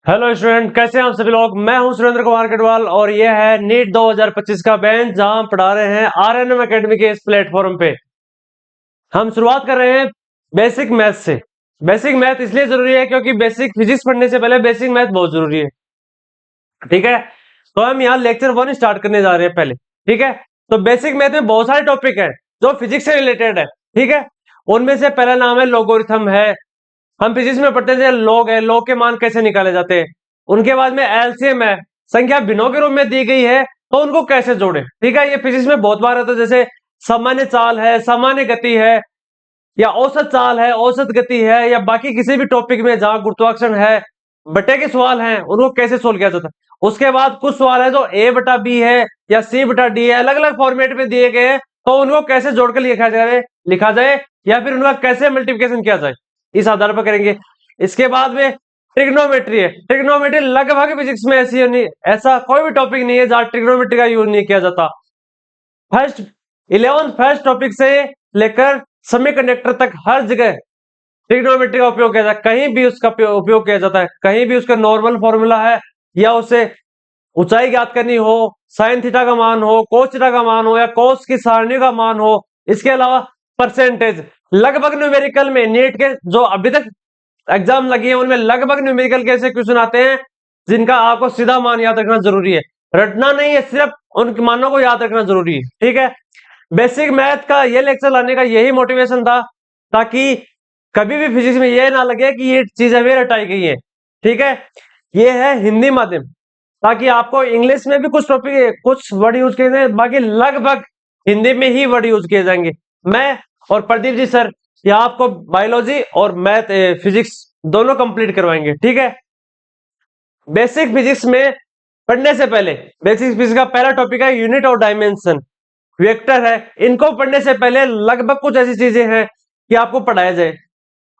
Hello student, कैसे हैं आप सभी लोग। मैं हूं सुरेंद्र कुमार कटवाल और ये है नीट 2025 का बेंच जहां हम पढ़ा रहे हैं आरएनएम एकेडमी के इस प्लेटफॉर्म पे। हम शुरुआत कर रहे हैं बेसिक मैथ से। बेसिक मैथ इसलिए जरूरी है क्योंकि बेसिक फिजिक्स पढ़ने से पहले बेसिक मैथ बहुत जरूरी है। ठीक है, तो हम यहाँ लेक्चर 1 स्टार्ट करने जा रहे हैं पहले। ठीक है, तो बेसिक मैथ में बहुत सारे टॉपिक है जो फिजिक्स से रिलेटेड है। ठीक है, उनमें से पहला नाम है लोगरिथम है। हम फिजिक्स में पढ़ते थे लॉग है, लॉग के मान कैसे निकाले जाते हैं। उनके बाद में एलसीएम है, संख्या भिन्नों के रूप में दी गई है तो उनको कैसे जोड़े। ठीक है, ये फिजिक्स में बहुत बार आता है, जैसे सामान्य चाल है, सामान्य गति है, या औसत चाल है, औसत गति है, या बाकी किसी भी टॉपिक में जहां गुरुत्वाकर्षण है, बटे के सवाल हैं, उनको कैसे सोल्व किया जाता है। उसके बाद कुछ सवाल है जो ए बटा बी है या सी बटा डी है, अलग अलग फॉर्मेट में दिए गए हैं, तो उनको कैसे जोड़कर लिखा जाए या फिर उनका कैसे मल्टीप्लिकेशन किया जाए, इस आधार पर करेंगे। इसके बाद में ट्रिग्नोमेट्री है। ट्रिग्नोमेट्री लगभग फिजिक्स में ऐसा कोई भी टॉपिक नहीं है जहां ट्रिग्नोमेट्री का यूज नहीं किया जाता। फर्स्ट टॉपिक से लेकर सेमीकंडक्टर तक हर जगह ट्रिग्नोमेट्री का उपयोग किया जाता है। कहीं भी उसका उपयोग किया जाता है, कहीं भी उसका नॉर्मल फॉर्मूला है, या उसे ऊंचाई ज्ञात करनी हो, साइन थीटा का मान हो, कोस थीटा का मान हो, या कोस की सारणी का मान हो। इसके अलावा परसेंटेज, लगभग न्यूमेरिकल में नीट के जो अभी तक एग्जाम लगी है उनमें लगभग न्यूमेरिकल के ऐसे क्वेश्चन आते हैं जिनका आपको सीधा मान याद रखना जरूरी है, रटना नहीं है, सिर्फ उन मानों को याद रखना जरूरी है। ठीक है, बेसिक मैथ का ये लेक्चर लाने का यही मोटिवेशन था, ताकि कभी भी फिजिक्स में ये ना लगे कि ये चीजें वे रटाई गई है। ठीक है, ये है हिंदी माध्यम, ताकि आपको इंग्लिश में भी कुछ टॉपिक कुछ वर्ड यूज किए जाए, बाकी लगभग हिंदी में ही वर्ड यूज किए जाएंगे। मैं और प्रदीप जी सर यहाँ आपको बायोलॉजी और मैथ फिजिक्स दोनों कंप्लीट करवाएंगे। ठीक है, बेसिक फिजिक्स में पढ़ने से पहले बेसिक फिजिक्स का पहला टॉपिक है यूनिट और डायमेंशन, वेक्टर है। इनको पढ़ने से पहले लगभग कुछ ऐसी चीजें हैं कि आपको पढ़ाया जाए।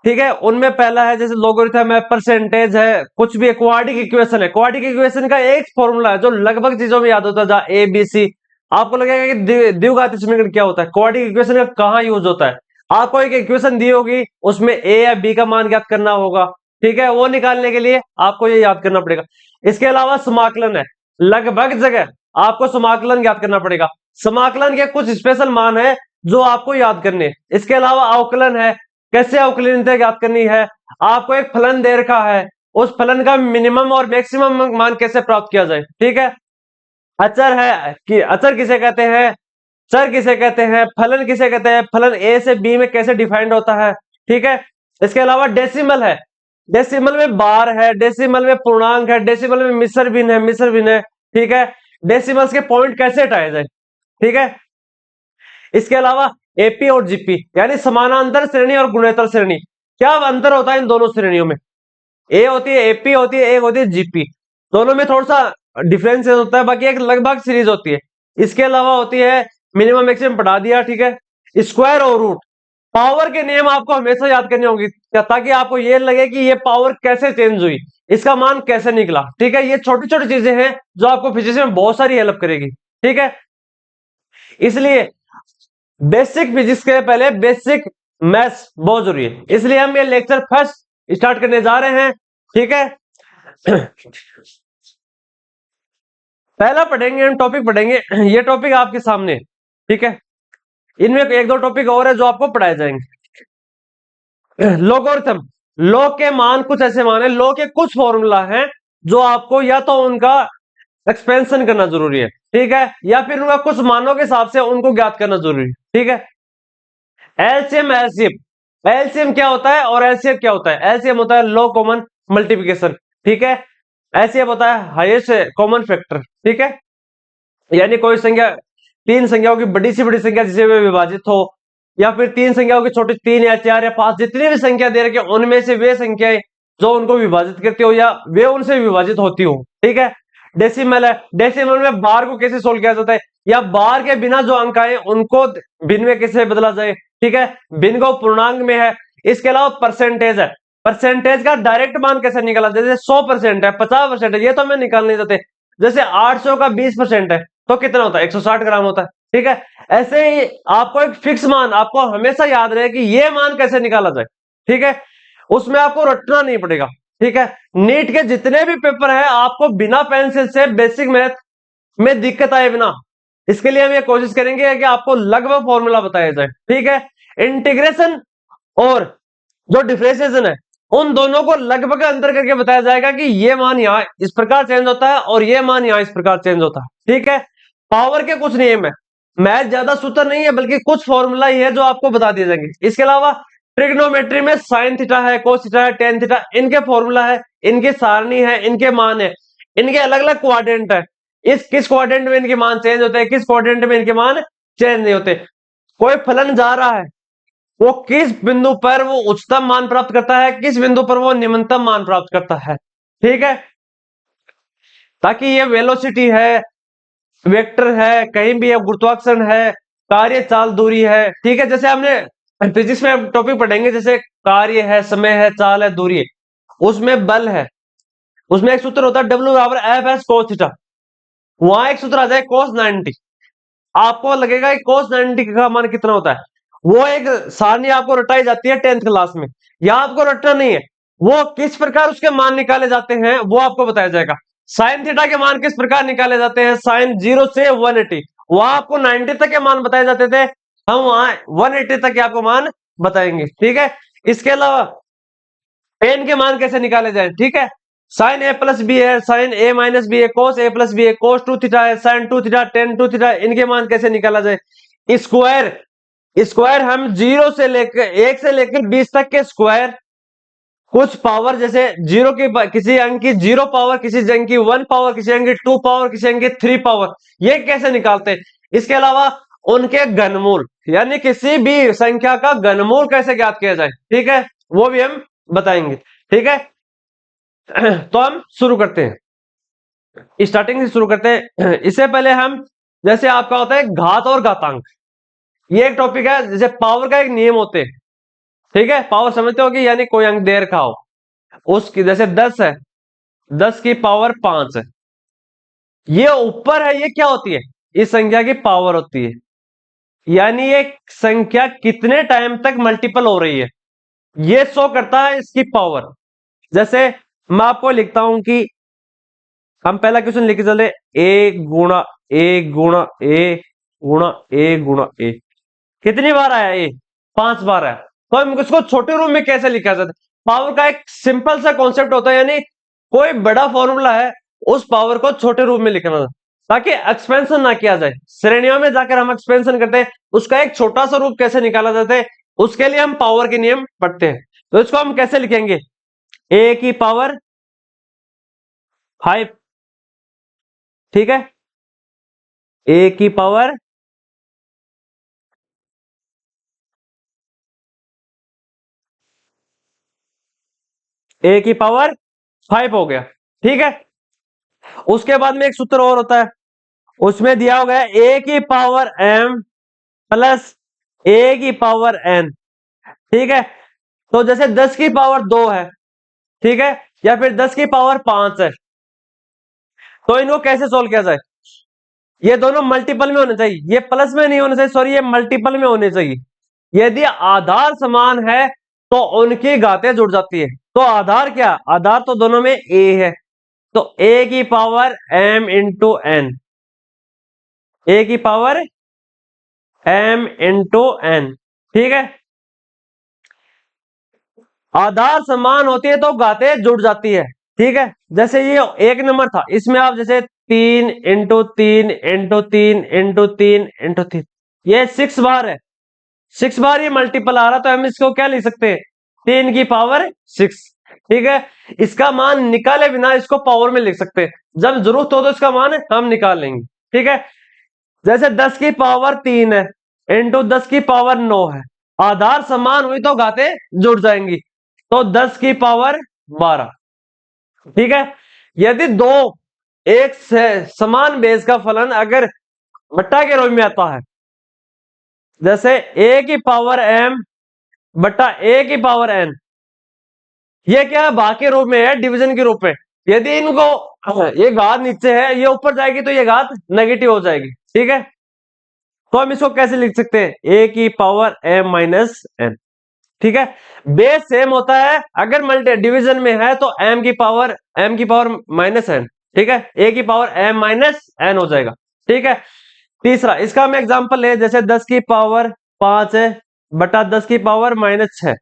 ठीक है, उनमें पहला है जैसे लोगरिथम है, परसेंटेज है, कुछ भी क्वाड्रेटिक इक्वेशन है। क्वाड्रेटिक इक्वेशन का एक फॉर्मूला है जो लगभग चीजों में याद होता है, जहां ए बी सी। आपको लगेगा कि द्विघात समीकरण क्या होता है, क्वाड्रेटिक इक्वेशन का कहाँ यूज होता है। आपको एक इक्वेशन दी होगी, उसमें ए या बी का मान ज्ञात करना होगा। ठीक है, वो निकालने के लिए आपको ये याद करना पड़ेगा। इसके अलावा समाकलन है, लगभग जगह आपको समाकलन ज्ञात करना पड़ेगा। समाकलन के कुछ स्पेशल मान है जो आपको याद करने। इसके अलावा अवकलन है, कैसे अवकलनीयता ज्ञात करनी है। आपको एक फलन दे रखा है, उस फलन का मिनिमम और मैक्सिमम मान कैसे प्राप्त किया जाए। ठीक है, अचर है कि अचर किसे कहते हैं, चर किसे कहते हैं, फलन किसे कहते हैं, फलन ए से बी में कैसे डिफाइंड होता है। ठीक है, इसके अलावा डेसिमल है, डेसिमल में बार है, डेसिमल में पूर्णांक है, डेसिमल में मिश्र भिन्न है, मिश्र भिन्न है। ठीक है, डेसिमल्स के पॉइंट कैसे हटाए जाए। ठीक है, इसके अलावा एपी और जीपी यानी समानांतर श्रेणी और गुणोत्तर श्रेणी, क्या अंतर होता है इन दोनों श्रेणियों में। ए होती है एपी होती है, एक होती है जीपी। दोनों में थोड़ा सा डिफरेंस होता है, बाकी एक लगभग सीरीज होती है। इसके अलावा होती है मिनिमम मैक्सिमम पढ़ा दिया। ठीक है, स्क्वायर और रूट, पावर के नियम आपको हमेशा याद करनी होगी ताकि आपको ये लगे कि ये पावर कैसे चेंज हुई, इसका मान कैसे निकला। ठीक है, ये छोटी छोटी चीजें हैं जो आपको फिजिक्स में बहुत सारी हेल्प करेगी। ठीक है, इसलिए बेसिक फिजिक्स के पहले बेसिक मैथ्स बहुत जरूरी है, इसलिए हम ये लेक्चर फर्स्ट स्टार्ट करने जा रहे हैं। ठीक है, पहला पढ़ेंगे हम टॉपिक पढ़ेंगे, ये टॉपिक आपके सामने। ठीक है, इनमें एक दो टॉपिक और है जो आपको पढ़ाए जाएंगे। लोगरिथम, लॉग के मान कुछ ऐसे मान है, लॉग के कुछ फॉर्मूला हैं जो आपको या तो उनका एक्सपेंशन करना जरूरी है। ठीक है, या फिर उनका कुछ मानों के हिसाब से उनको ज्ञात करना जरूरी है। ठीक है, एलसीएम एलसीएम एलसीएम क्या होता है और एलसीएम क्या होता है। एलसीएम होता है लो कॉमन मल्टीप्लिकेशन। ठीक है, एलसीएम होता है हाईएस्ट कॉमन फैक्टर। ठीक है, यानी कोई संख्या तीन संख्याओं की बड़ी से बड़ी संख्या जिसे वे विभाजित हो, या फिर तीन संख्याओं की छोटी, तीन या चार या पांच जितनी भी संख्या दे रखी उनमें से वे संख्याएं जो उनको विभाजित करती हो या वे उनसे विभाजित होती हो। ठीक है, डेसिमल है, डेसिमल में बार को कैसे सोल्व किया जाता है, या बार के बिना जो अंक आए उनको भिन्न में कैसे बदला जाए। ठीक है, भिन्न को पूर्णांक में है। इसके अलावा परसेंटेज है, परसेंटेज का डायरेक्ट मान कैसे निकाला, जैसे 100% है, 50% है, ये तो हमें निकाल नहीं देते। जैसे 800 का 20% है तो कितना होता है, 160 ग्राम होता है। ठीक है, ऐसे ही आपको एक फिक्स मान आपको हमेशा याद रहे कि ये मान कैसे निकाला जाए। ठीक है, उसमें आपको रटना नहीं पड़ेगा, ठीक है, नीट के जितने भी पेपर है आपको बिना पेंसिल से बेसिक मैथ में दिक्कत आए बिना, इसके लिए हम ये कोशिश करेंगे कि आपको लगभग फॉर्मूला बताया जाए। ठीक है, इंटीग्रेशन और जो डिफरेंशिएशन है उन दोनों को लगभग अंतर करके बताया जाएगा कि ये मान यहां इस प्रकार चेंज होता है और ये मान यहां इस प्रकार चेंज होता है। ठीक है, पावर के कुछ नियम है, मैथ ज्यादा सूत्र नहीं है बल्कि कुछ फॉर्मूला ही है जो आपको बता दिए जाएंगे। इसके अलावा ट्रिग्नोमेट्री में साइन थीटा है, कोस थीटा है, टेन थीटा, इनके फॉर्मूला है, इनकी सारणी है, इनके मान है, इनके अलग अलग क्वाड्रेंट है, इस किस क्वाड्रेंट में इनके मान चेंज होते हैं, किस क्वाड्रेंट में इनके मान चेंज नहीं होते। कोई फलन जा रहा है वो किस बिंदु पर वो उच्चतम मान प्राप्त करता है, किस बिंदु पर वो निम्नतम मान प्राप्त करता है। ठीक है, ताकि ये वेलोसिटी है, वेक्टर है, कहीं भी है, गुरुत्वाकर्षण है, कार्य चाल दूरी है। ठीक है, जैसे हमने फिजिक्स में टॉपिक पढ़ेंगे जैसे कार्य है, समय है, चाल है, दूरी है, उसमें बल है, उसमें एक सूत्र होता है W बराबर एफ एस कोस थीटा, वहां एक सूत्र आ जाए कोस 90, आपको लगेगा कि कोस 90 का मान कितना होता है, वो एक सारणी आपको रटाई जाती है 10th क्लास में, यहां आपको रटना नहीं है, वो किस प्रकार उसके मान निकाले जाते हैं वो आपको बताया जाएगा। साइन थीटा के मान किस प्रकार निकाले जाते हैं, साइन 0 से 180, वहां आपको 90 तक के मान बताए जाते थे, हम वहां 180 तक के आपको मान बताएंगे। ठीक है, इसके अलावा टेन के मान कैसे निकाले जाए। ठीक है, साइन ए प्लस बी है, साइन ए माइनस बी है, कोस ए प्लस बी है, कोस 2 थीटा है, साइन 2 थीटा, टेन 2 थीटा, इनके मान कैसे निकाला जाए। स्क्वायर, स्क्वायर हम 0 से लेकर 1 से लेकर 20 तक के स्क्वायर, कुछ पावर जैसे जीरो की किसी अंक की 0 पावर, किसी अंक की 1 पावर, किसी अंक की 2 पावर, किसी अंक की 3 पावर, ये कैसे निकालते हैं। इसके अलावा उनके घनमूल यानी किसी भी संख्या का घनमूल कैसे ज्ञात किया जाए, ठीक है, वो भी हम बताएंगे। ठीक है, तो हम शुरू करते हैं, स्टार्टिंग से शुरू करते हैं। इससे पहले हम जैसे आपका होता है घात और घातांक, ये एक टॉपिक है, जैसे पावर का एक नियम होते हैं। ठीक है, पावर समझते हो कि यानी कोई अंक दे रखा हो, उसकी जैसे 10 है, 10 की पावर 5 है, ये ऊपर है, ये क्या होती है, इस संख्या की पावर होती है, यानी ये संख्या कितने टाइम तक मल्टीपल हो रही है ये शो करता है इसकी पावर। जैसे मैं आपको लिखता हूं कि हम पहला क्वेश्चन लिखे चले, ए गुणा ए गुणा ए गुणा ए गुणा ए, कितनी बार आया ए, 5 बार आया, तो हम इसको छोटे रूप में कैसे लिखा जाता है। पावर का एक सिंपल सा कॉन्सेप्ट होता है, यानी कोई बड़ा फॉर्मूला है उस पावर को छोटे रूप में लिखना ताकि एक्सपेंशन ना किया जाए। श्रेणियों में जाकर हम एक्सपेंशन करते हैं, उसका एक छोटा सा रूप कैसे निकाला जाता है उसके लिए हम पावर के नियम पढ़ते हैं। तो इसको हम कैसे लिखेंगे, ए की पावर 5, ठीक है, ए की पावर ए की पावर 5 हो गया। ठीक है, उसके बाद में एक सूत्र और होता है, उसमें दिया होगा ए की पावर m प्लस ए की पावर n। ठीक है, तो जैसे 10 की पावर 2 है, ठीक है, या फिर 10 की पावर 5 है, तो इनको कैसे सोल्व किया जाए। ये दोनों मल्टीपल में होने चाहिए, ये प्लस में नहीं होने चाहिए, सॉरी ये मल्टीपल में होने चाहिए। यदि आधार समान है तो उनकी घातें जुड़ जाती है। तो आधार क्या, आधार तो दोनों में a है, तो a की पावर m इंटू एन, ए की पावर m इंटू एन। ठीक है, आधार समान होती है तो घातें जुड़ जाती है। ठीक है, जैसे ये एक नंबर था, इसमें आप जैसे 3 इंटू 3 इंटू 3 इंटू 3 इंटू 3, ये 6 बार है, 6 बार ये मल्टीपल आ रहा, तो हम इसको क्या लिख सकते हैं, 3 की पावर 6। ठीक है, इसका मान निकाले बिना इसको पावर में लिख सकते हैं, जब जरूरत हो तो इसका मान हम निकाल लेंगे। ठीक है, जैसे 10 की पावर 3 है इंटू 10 की पावर 9 है, आधार समान हुई तो घाते जुड़ जाएंगी, तो 10 की पावर 12। ठीक है, यदि दो एक से समान बेस का फलन अगर बट्टा के रूप में आता है, जैसे a की पावर m बट्टा a की पावर n, ये क्या है, भाग के रूप में है, डिवीजन के रूप में। यदि इनको ये घात नीचे है, ये ऊपर जाएगी तो ये घात नेगेटिव हो जाएगी। ठीक है, तो हम इसको कैसे लिख सकते हैं, a की पावर m माइनस n। ठीक है, बेस सेम होता है, अगर मल्टी डिवीजन में है तो m की पावर माइनस n, ठीक है, a की पावर m माइनस n हो जाएगा। ठीक है, तीसरा इसका हम एग्जांपल ले, जैसे 10 की पावर 5 है बटा 10 की पावर माइनस 6।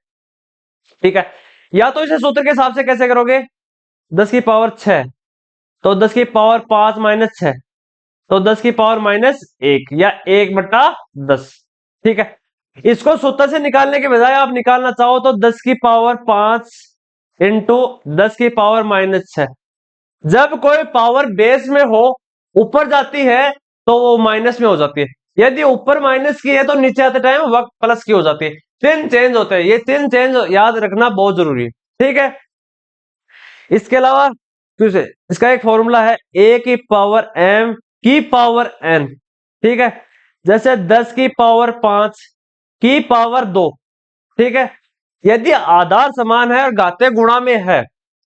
ठीक है, या तो इसे सूत्र के हिसाब से कैसे करोगे, 10 की पावर 6 तो 10 की पावर 5 माइनस 6 तो 10 की पावर माइनस 1 या 1/10। ठीक है, इसको सूत्र से निकालने के बजाय आप निकालना चाहो तो 10 की पावर 5 इंटू 10 की पावर माइनस 6। जब कोई पावर बेस में हो ऊपर जाती है तो वो माइनस में हो जाती है, यदि ऊपर माइनस की है तो नीचे आते टाइम वक्त प्लस की हो जाती है। चिन्ह चेंज होते हैं, ये चिन्ह चेंज याद रखना बहुत जरूरी है। ठीक है, इसके अलावा फिर से इसका एक फॉर्मूला है a की पावर m की पावर n। ठीक है, जैसे 10 की पावर 5 की पावर 2। ठीक है, यदि आधार समान है और घाते गुणा में है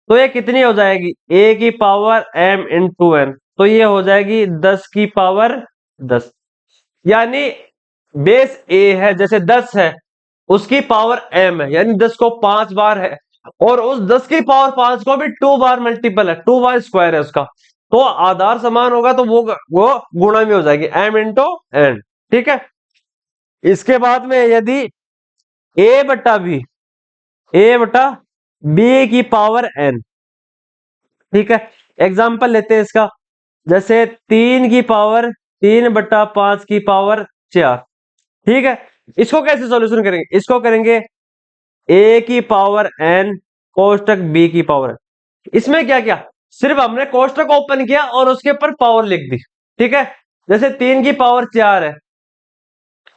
तो ये कितनी हो जाएगी, a की पावर m इंटू n, तो ये हो जाएगी 10 की पावर 10। यानी बेस a है, जैसे 10 है उसकी पावर m है, यानी 10 को 5 बार है, और उस 10 की पावर 5 को भी 2 बार मल्टीपल है, 2 बार स्क्वायर है उसका, तो आधार समान होगा तो वो गुणा में हो जाएगी m इंटू n। ठीक है, इसके बाद में यदि a बटा b की पावर n। ठीक है, एग्जाम्पल लेते हैं इसका, जैसे 3 बटा 5 की पावर 4। ठीक है, इसको कैसे सॉल्यूशन करेंगे, इसको करेंगे a की पावर n कोष्टक b की पावर n। इसमें क्या क्या, सिर्फ हमने कोष्टक ओपन किया और उसके ऊपर पावर लिख दी। ठीक है, जैसे 3 की पावर 4 है,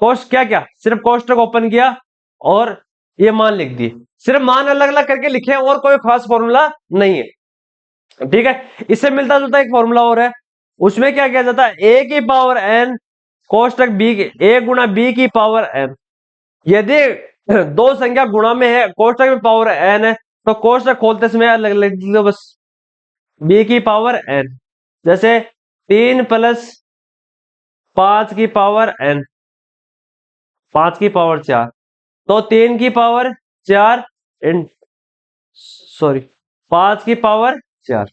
कोष्ट क्या क्या, सिर्फ कोष्टक ओपन किया और ये मान लिख दिए, सिर्फ मान अलग अलग करके लिखे और कोई खास फॉर्मूला नहीं है। ठीक है, इससे मिलता जुलता एक फॉर्मूला और है, उसमें क्या किया जाता है, a की पावर n कोष्टक b के a गुणा b की पावर n। यदि दो संख्या गुणा में है, कोष्टक में पावर n है, तो कोष्टक खोलते समय अलग लिख दो बस, b की पावर n। जैसे 3 प्लस 5 की पावर n, 5 की पावर 4, तो 3 की पावर 4 इन सॉरी 5 की पावर 4।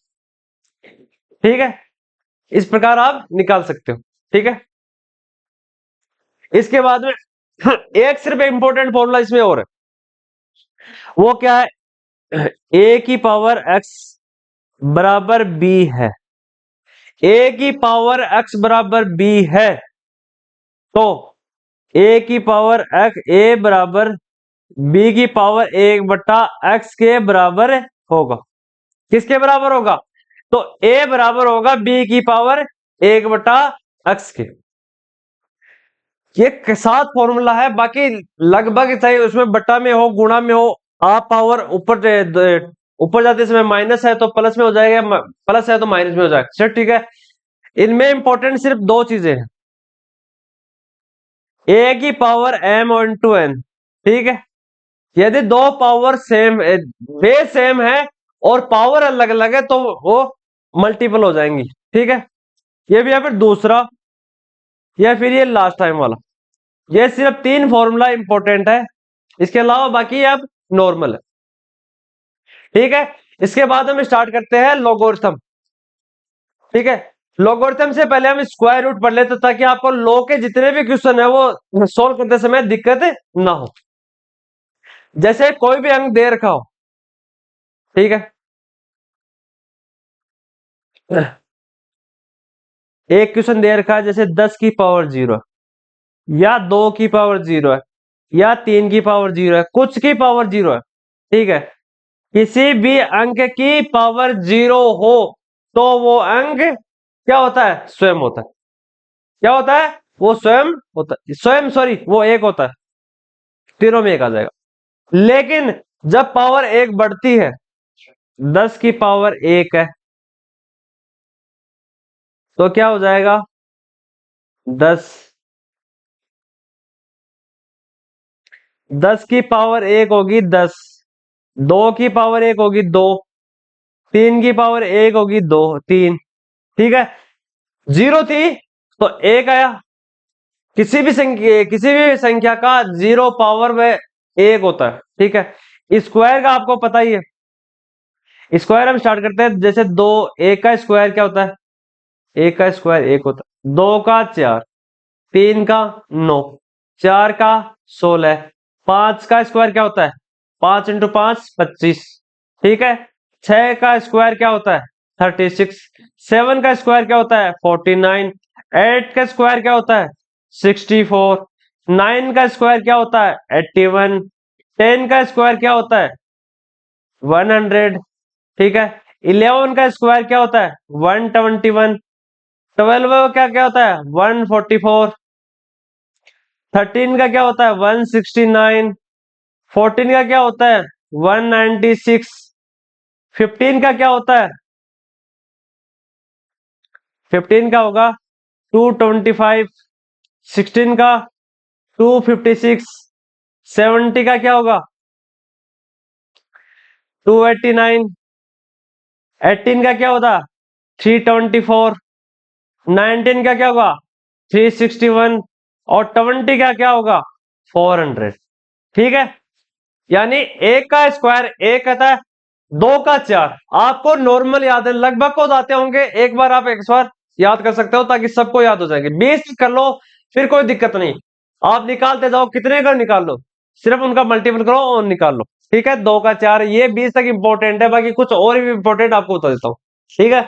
ठीक है, इस प्रकार आप निकाल सकते हो। ठीक है, इसके बाद में एक सिर्फ इंपॉर्टेंट फॉर्मूला इसमें और है, वो क्या है, a की पावर x बराबर b है, a की पावर x बराबर b है, तो a की पावर x a बराबर b की पावर 1/x के बराबर होगा। किसके बराबर होगा, तो a बराबर होगा b की पावर 1/x के। ये सात फॉर्मूला है, बाकी लगभग चाहे उसमें बट्टा में हो गुणा में हो, आप पावर ऊपर जाते समय माइनस है तो प्लस में हो जाएगा, प्लस है तो माइनस में हो जाएगा। चलो ठीक है, इनमें इंपॉर्टेंट सिर्फ दो चीजें हैं, a की पावर m और इंटू n। ठीक है, यदि दो पावर सेम बेस सेम है और पावर अलग अलग है तो वो मल्टीपल हो जाएंगी। ठीक है, ये भी है, फिर दूसरा या फिर ये लास्ट टाइम वाला, ये सिर्फ तीन फॉर्मूला इंपॉर्टेंट है, इसके अलावा बाकी अब नॉर्मल है। ठीक है, इसके बाद हम स्टार्ट करते हैं लॉगरिथम। ठीक है, लॉगरिथम से पहले हम स्क्वायर रूट पढ़ लेते ताकि आपको लॉग के जितने भी क्वेश्चन है वो सॉल्व करते समय दिक्कत ना हो। जैसे कोई भी अंक दे रखा हो, ठीक है, एक क्वेश्चन दे रखा है जैसे 10 की पावर 0 या 2 की पावर 0 है या 3 की पावर 0 है, कुछ की पावर 0 है। ठीक है, किसी भी अंक की पावर 0 हो तो वो अंक क्या होता है, स्वयं होता है। क्या होता है, वो स्वयं होता है, स्वयं सॉरी वो एक होता है, तीनों में एक आ जाएगा। लेकिन जब पावर एक बढ़ती है, 10 की पावर 1 है, तो क्या हो जाएगा 10, 10 की पावर 1 होगी 10, 2 की पावर 1 होगी 2, 3 की पावर 1 होगी 2 3। ठीक है, 0 थी तो 1 आया, किसी भी संख्या का 0 पावर में एक होता है, ठीक है। स्क्वायर का आपको पता ही है, स्क्वायर हम स्टार्ट करते हैं, जैसे दो, एक का स्क्वायर क्या होता है, एक का स्क्वायर एक होता है, दो का चार, तीन का नौ, चार का 16, पांच का स्क्वायर क्या होता है, 5 × 5 25, ठीक है। छह का स्क्वायर क्या होता है, 36, सेवन का स्क्वायर क्या होता है, 49, एट का स्क्वायर क्या होता है, 64, नाइन का स्क्वायर क्या होता है, 81, टेन का स्क्वायर क्या होता है, 100, ठीक है। इलेवन का स्क्वायर क्या होता है, 121, ट्वेल्व का क्या क्या होता है, 144, थर्टीन का क्या होता है, 169, फोर्टीन का क्या होता है, 196, फिफ्टीन का क्या होता है, फिफ्टीन का होगा 225, सिक्सटीन का 256, सेवेंटी का क्या होगा, 289, एटीन का क्या होता, 324, नाइनटीन का क्या होगा, 361, और ट्वेंटी का क्या होगा, 400, ठीक है। यानी एक का स्क्वायर एक आता है, दो का चार, आपको नॉर्मल याद है, लगभग को आते होंगे, एक बार आप एक बार याद कर सकते हो ताकि सबको याद हो जाएंगे। 20 कर लो, फिर कोई दिक्कत नहीं, आप निकालते जाओ, कितने का निकाल लो, सिर्फ उनका मल्टीपल करो और निकाल लो, ठीक है। दो का चार, ये 20 तक इंपॉर्टेंट है, बाकी कुछ और भी इंपॉर्टेंट आपको बता देता हूँ, ठीक है।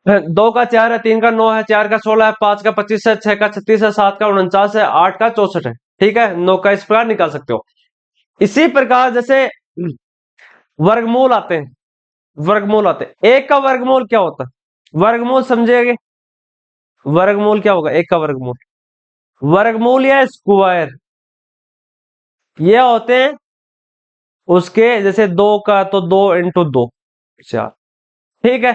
दो का चार है, तीन का नौ है, चार का 16 है, पांच का 25 है, छह का 36 है, सात का 49 है, आठ का 64 है, ठीक है। नौ का इस प्रकार निकाल सकते हो। इसी प्रकार जैसे वर्गमूल आते हैं, वर्गमूल आते हैं, एक का वर्गमूल क्या होता है, वर्गमूल समझेंगे, वर्गमूल क्या होगा, एक का वर्गमूल, वर्गमूल या स्क्वायर, ये होते हैं उसके, जैसे दो का तो 2 × 2 4, ठीक है।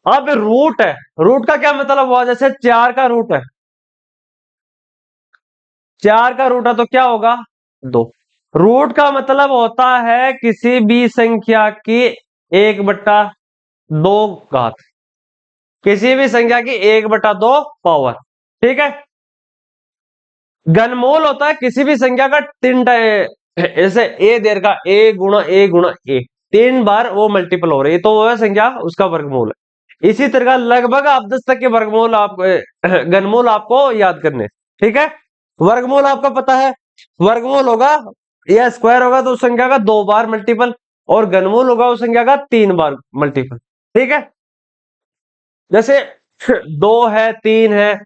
अब रूट है, रूट का क्या मतलब हुआ, जैसे चार का रूट है, चार का रूट है तो क्या होगा, दो। रूट का मतलब होता है किसी भी संख्या की 1/2 किसी भी संख्या की 1/2 पावर, ठीक है। घनमूल होता है किसी भी संख्या का ऐसे ए देर का ए गुणा ए तीन बार वो मल्टीपल हो रही है, तो वो है संख्या, उसका वर्गमूल है। इसी तरह लगभग आप 10 तक के वर्गमूल आप घनमूल आपको याद करने, ठीक है। वर्गमूल आपको पता है, वर्गमूल होगा या स्क्वायर होगा तो उस संख्या का 2 बार मल्टीपल, और घनमूल होगा उस संख्या का 3 बार मल्टीपल, ठीक है। जैसे दो है, तीन है,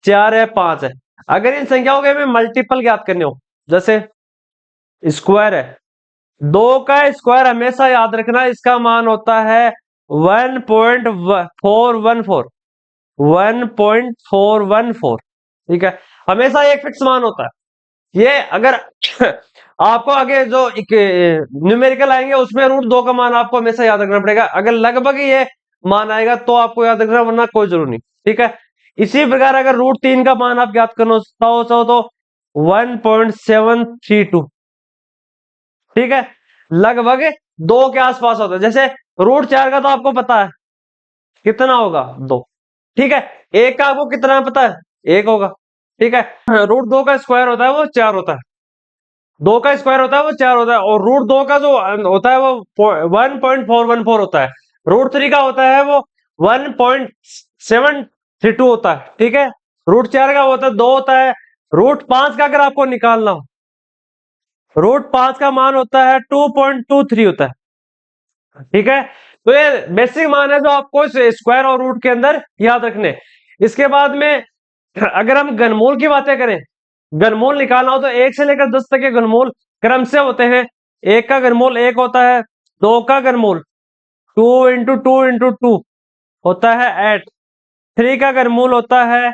चार है, पांच है, अगर इन संख्याओं के हमें मल्टीपल ज्ञात करने हो, जैसे स्क्वायर है, दो का स्क्वायर हमेशा याद रखना, इसका मान होता है 1.414, 1.414, ठीक है। हमेशा एक फिक्स मान होता है ये। अगर आपको आगे जो न्यूमेरिकल आएंगे उसमें √2 का मान आपको हमेशा याद रखना पड़ेगा, अगर लगभग ये मान आएगा तो आपको याद रखना, वरना कोई जरूरी नहीं, ठीक है। इसी प्रकार अगर √3 का मान आप याद करना चाहो तो 1.732, ठीक है। लगभग दो के आसपास होता है। जैसे √4 का तो आपको पता है कितना होगा, दो, ठीक है। एक का आपको कितना पता है, एक होगा, ठीक है। √2 का स्क्वायर होता है वो 4 होता है, दो का स्क्वायर होता है वो 4 होता है, और √2 का जो होता है वो 1.414 होता है, √3 का होता है वो 1.732 होता है, ठीक है। √4 का होता है 2 होता है। √5 का अगर आपको निकालना हो, √5 का मान होता है 2.23 होता है, ठीक है। तो ये बेसिक मान है जो आपको स्क्वायर और रूट के अंदर याद रखने। इसके बाद में अगर हम घनमूल की बातें करें, घनमूल निकालना हो तो 1 से लेकर 10 तक के घनमूल क्रम से होते हैं। एक का घनमूल 1 होता है, दो का घनमूल 2 × 2 × 2 होता है 8, थ्री का घनमूल होता है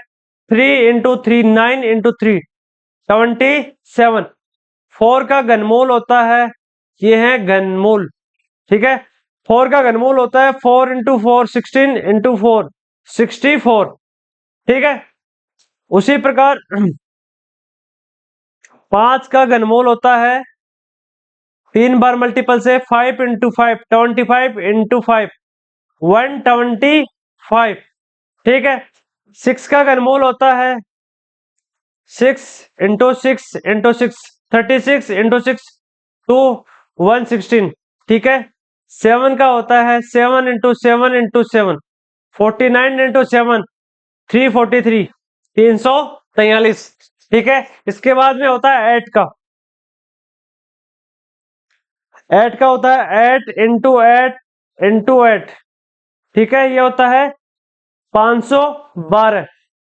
3 × 3 9 × 3 27, फोर का घनमूल होता है, ये है घनमूल, ठीक है। फोर का घनमूल होता है 4 × 4 16 × 4 64, ठीक है। उसी प्रकार पांच का घनमूल होता है 3 बार मल्टीपल से 5 × 5 25 × 5 125, ठीक है। सिक्स का घनमूल होता है 6 × 6 × 6 36 इंटू 6 टू 116, ठीक है। 7 का होता है 7 इंटू 7 इंटू 7, 49 इंटू 7 343, 343, ठीक है। इसके बाद में होता है 8 का, 8 का होता है 8 इंटू 8 इंटू 8, ठीक है। ये होता है 512,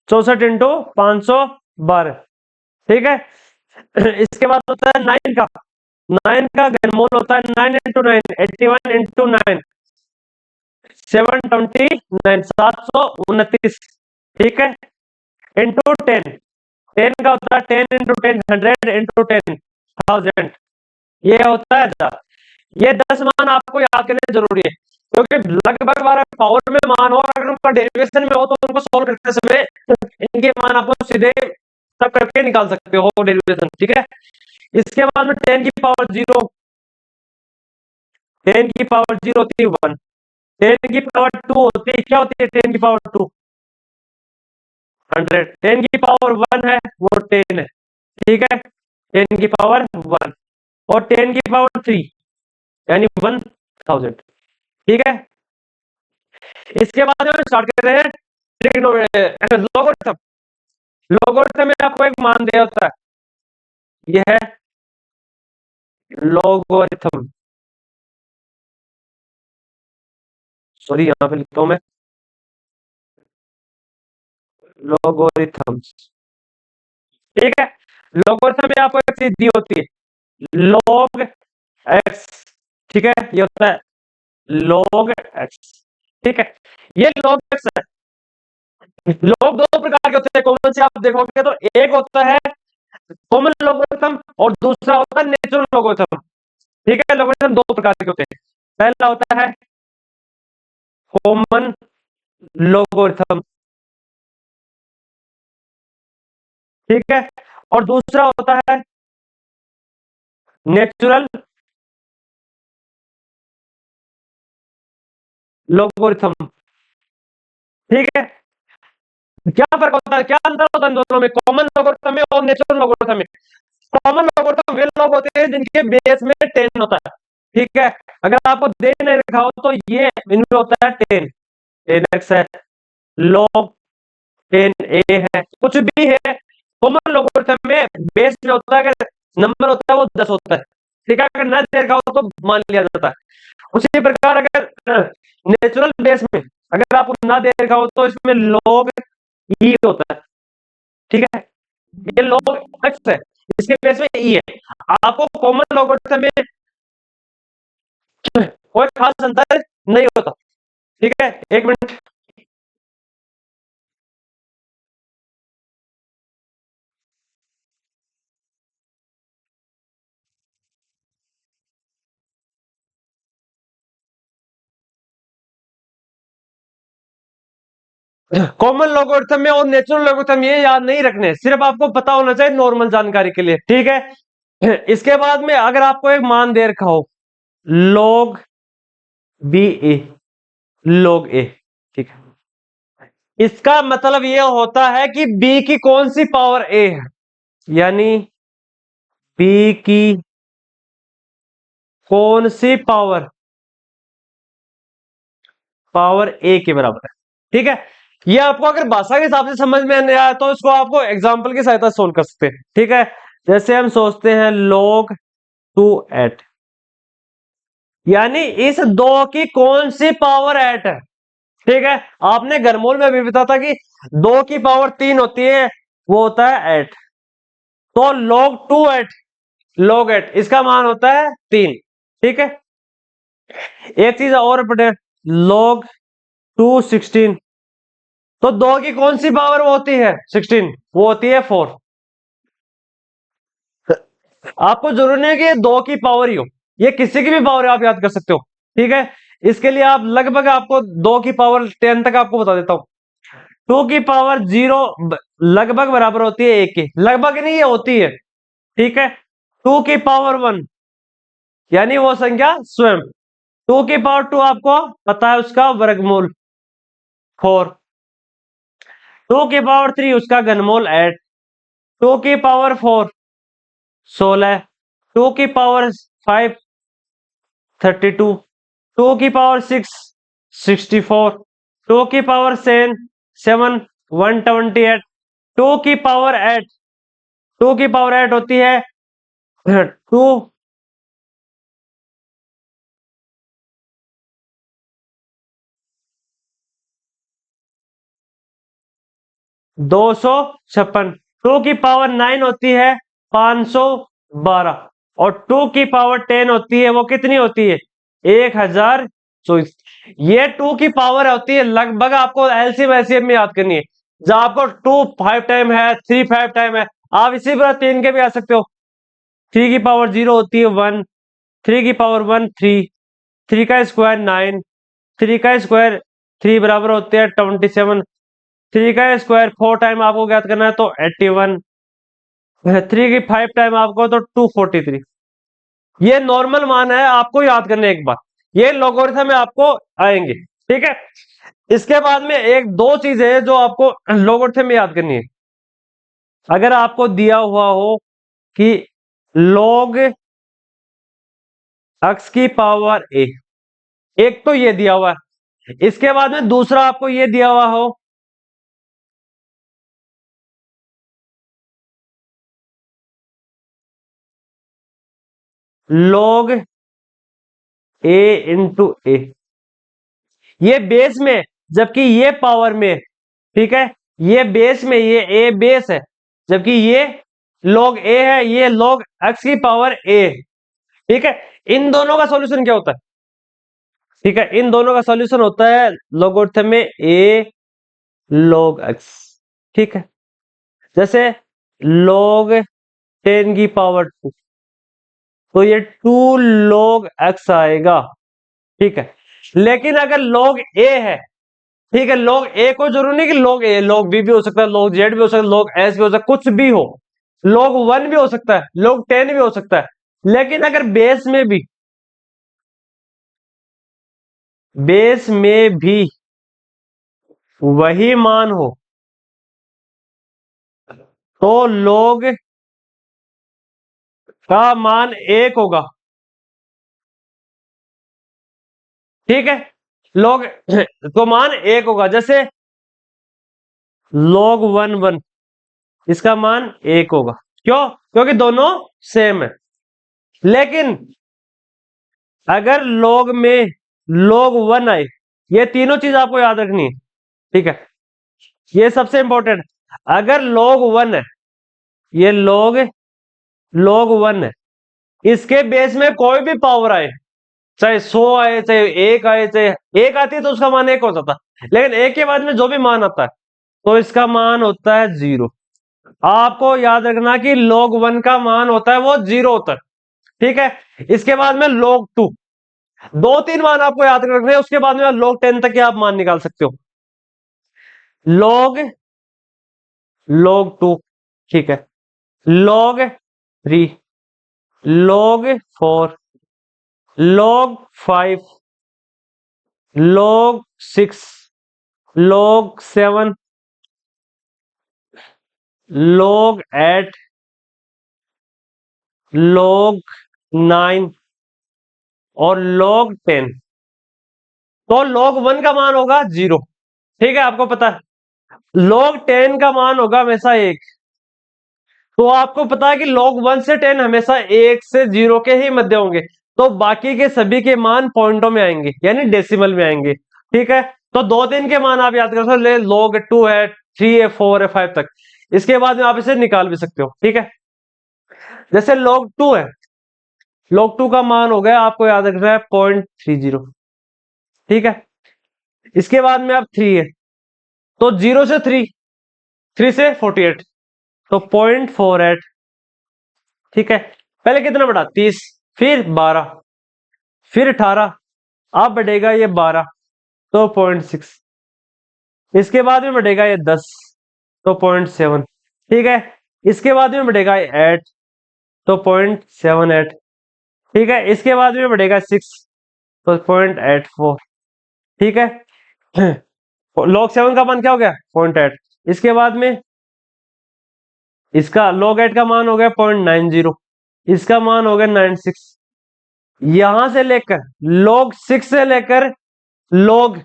64 इंटू 512, ठीक है। इसके बाद होता है 9 का, 9 का घनमूल होता है 9 इंटू 9, 81 इंटू 9, 729, 729, ठीक है। इंटू 10, 10 का होता है 10 इंटू 10, 100 इंटू 10, 1000, ये होता है 1000। ये 10 मान आपको याद करने जरूरी है, क्योंकि लगभग हमारा पावर में मान हो, अगर उनका डेरिवेशन में हो तो उनको सोल्व करते समय इनके मान आपको सीधे तब करके निकाल सकते हो डेरिवेशन, ठीक है। इसके बाद में 10 की पावर 0, 10 की पावर 0 होती है 1, 10 की पावर 2 होती है, क्या होती है 10 की पावर 2, 100, 10 की पावर 1 है वो 10 है, ठीक है। 10 की पावर 1 और 10 की पावर 3 यानी 1000, ठीक है। इसके बाद में स्टार्ट कर रहे हैं लॉगरिथम। लॉगरिथम में आपको एक मान दिया होता है, यह है लॉगरिथम, सॉरी यहां पे लिखता हूं मैं लॉगरिथम्स, ठीक है। लॉगरिथम में आपको एक चीज दी होती है लॉग एक्स, ठीक है। ये होता है लॉग एक्स, ठीक है। ये लॉग एक्स है। लॉग दो प्रकार के होते हैं कॉमन से आप देखोगे तो, एक होता है कॉमन लॉगरिथम और दूसरा होता है नेचुरल लॉगरिथम, ठीक है। लॉगरिथम दो प्रकार के होते हैं, पहला होता है कॉमन लॉगरिथम, ठीक है, और दूसरा होता है नेचुरल लॉगरिथम, ठीक है। क्या फर्क होता है, क्या अंतर होता है इन दोनों में, कॉमन लॉगरिथम में और नेचुरल लॉगरिथम में। कॉमन लॉगरिथम वे लोग होते हैं जिनके बेस में 10 होता है, ठीक है। अगर आपको दे नहीं रखा हो तो ये इनमें होता है 10, 10x है, log 10a है, कुछ भी है। कॉमन लॉगरिथम में बेस में होता है, अगर नंबर होता है वो 10 होता है, ठीक है। अगर न दे रखा हो तो मान लिया जाता है। उसी प्रकार अगर नेचुरल बेस में अगर आपको ना दे रखा हो तो इसमें log e होता है, ठीक है। ये log x है, इसके बेस में e है। आपको कॉमन लॉगरिथम में कोई खास अंतर नहीं होता, ठीक है। एक मिनट, कॉमन लॉगरिथम में और नेचुरल लॉगरिथम ये याद नहीं रखने, सिर्फ आपको पता होना चाहिए नॉर्मल जानकारी के लिए, ठीक है। इसके बाद में अगर आपको एक मान दे रखा हो log बी ए, log ए, ठीक है, इसका मतलब ये होता है कि b की कौन सी पावर a है, यानी b की कौन सी पावर पावर a के बराबर है, ठीक है। ये आपको अगर भाषा के हिसाब से समझ में नहीं आया तो इसको आपको एग्जाम्पल की सहायता से सोल्व कर सकते हैं, ठीक है। जैसे हम सोचते हैं log 2 8, यानी इस दो की कौन सी पावर 8 है, ठीक है। आपने घनमूल में भी बताया था कि 2 की पावर 3 होती है, वो होता है 8, तो log 2 8, log 8 इसका मान होता है 3, ठीक है। एक चीज और पढ़े, log 2 16, तो 2 की कौन सी पावर वो होती है 16, वो होती है 4। आपको जरूरी नहीं है कि ये 2 की पावर ही हो, ये किसी की भी पावर आप याद कर सकते हो, ठीक है। इसके लिए आप लगभग आपको 2 की पावर 10 तक आपको बता देता हूं। 2 की पावर 0 लगभग बराबर होती है 1 की, लगभग नहीं, ये होती है, ठीक है। 2 की पावर 1 यानी वो संख्या स्वयं। 2 की पावर 2 आपको पता है उसका वर्गमूल 4, 2 की पावर 3 उसका घनमूल 8, 2 की पावर 4 16, 2 की पावर 5 32, 2 की पावर 6 64, 2 की पावर 7 128, 2 की पावर 8, 2 की पावर 8 होती है 2 256, 2 की पावर 9 होती है 512, और 2 की पावर 10 होती है, वो कितनी होती है 1024। ये 2 की पावर होती है, लगभग आपको एलसीएम एलसीएम में याद करनी है। जब आपको 2 5 टाइम है, 3 5 टाइम है, आप इसी तरह 3 के भी आ सकते हो। 3 की पावर 0 होती है 1, 3 की पावर 1 3, 3 का स्क्वायर 9, 3 का स्क्वायर 3 बराबर होते हैं 27, 3 का स्क्वायर 4 टाइम आपको ज्ञात करना है तो 81, 3 की 5 टाइम आपको तो 243। ये नॉर्मल मान है, आपको याद करने एक बार, ये लोगरिथम में आपको आएंगे। ठीक है, इसके बाद में एक दो चीजें हैं जो आपको लोगरिथम में याद करनी है। अगर आपको दिया हुआ हो कि log x की पावर a, एक तो ये दिया हुआ है, इसके बाद में दूसरा आपको ये दिया हुआ हो log a इंटू ए, ये बेस में, जबकि ये पावर में। ठीक है, ये बेस में, ये ए बेस है, जबकि ये log a है, ये log x की पावर a। ठीक है, इन दोनों का सॉल्यूशन क्या होता है? ठीक है, इन दोनों का सॉल्यूशन होता है लोगरिथम में a log x। ठीक है, जैसे log 10 की पावर 2, तो ये 2 log x आएगा। ठीक है, लेकिन अगर log a है, ठीक है, log a को जरूरी नहीं कि log a, log b भी हो सकता है, log z भी हो सकता है, log s भी हो सकता है, कुछ भी हो, log 1 भी हो सकता है, log 10 भी हो सकता है। लेकिन अगर बेस में भी वही मान हो तो log का मान 1 होगा। ठीक है, log तो मान 1 होगा, जैसे log 1 1, इसका मान 1 होगा। क्यों? क्योंकि दोनों सेम है। लेकिन अगर log में log 1 आए, ये तीनों चीज आपको याद रखनी है। ठीक है, ये सबसे इंपॉर्टेंट। अगर log 1 है, ये log 1 है, इसके बेस में कोई भी पावर आए, चाहे 100 आए, चाहे 1 आए, चाहे 1 आती है तो उसका मान 1 होता था, लेकिन 1 के बाद में जो भी मान आता है तो इसका मान होता है 0। आपको याद रखना कि log 1 का मान होता है वो 0 होता है। ठीक है, इसके बाद में log 2, 2 3 मान आपको याद रखने हैं, उसके बाद में log 10 तक के आप मान निकाल सकते हो। log 2, ठीक है, log 3, log 4, log 5, log 6, log 7, log 8, log 9 और log 10। तो log 1 का मान होगा 0। ठीक है, आपको पता है log 10 का मान होगा हमेशा 1। तो आपको पता है कि log 1 से 10 हमेशा 1 से 0 के ही मध्य होंगे, तो बाकी के सभी के मान पॉइंटों में आएंगे, यानी डेसिमल में आएंगे। ठीक है, तो 2 3 के मान आप याद कर सकते हो, log 2 है, 3 है, 4 है, 5 तक। इसके बाद में आप इसे निकाल भी सकते हो। ठीक है, जैसे log 2 है, log 2 का मान हो गया, आपको याद रखना है 0.30। ठीक है, इसके बाद में अब 3 है, तो 0 से 3, 3 से 48, तो 0.48। ठीक है, पहले कितना बढ़ा 30, फिर 12, फिर 18, अब बढ़ेगा ये 12, तो 0.6। इसके बाद में बढ़ेगा ये 10, तो 0.7। ठीक है, इसके बाद में बढ़ेगा ये 8, तो 0.78। ठीक है, इसके बाद में बढ़ेगा 6, तो 0.84। ठीक है, log 7 का मान क्या हो गया 0.8। इसके बाद में इसका log 8 का मान हो गया 0.90। इसका मान हो गया 96। यहां से लेकर log 6 से लेकर log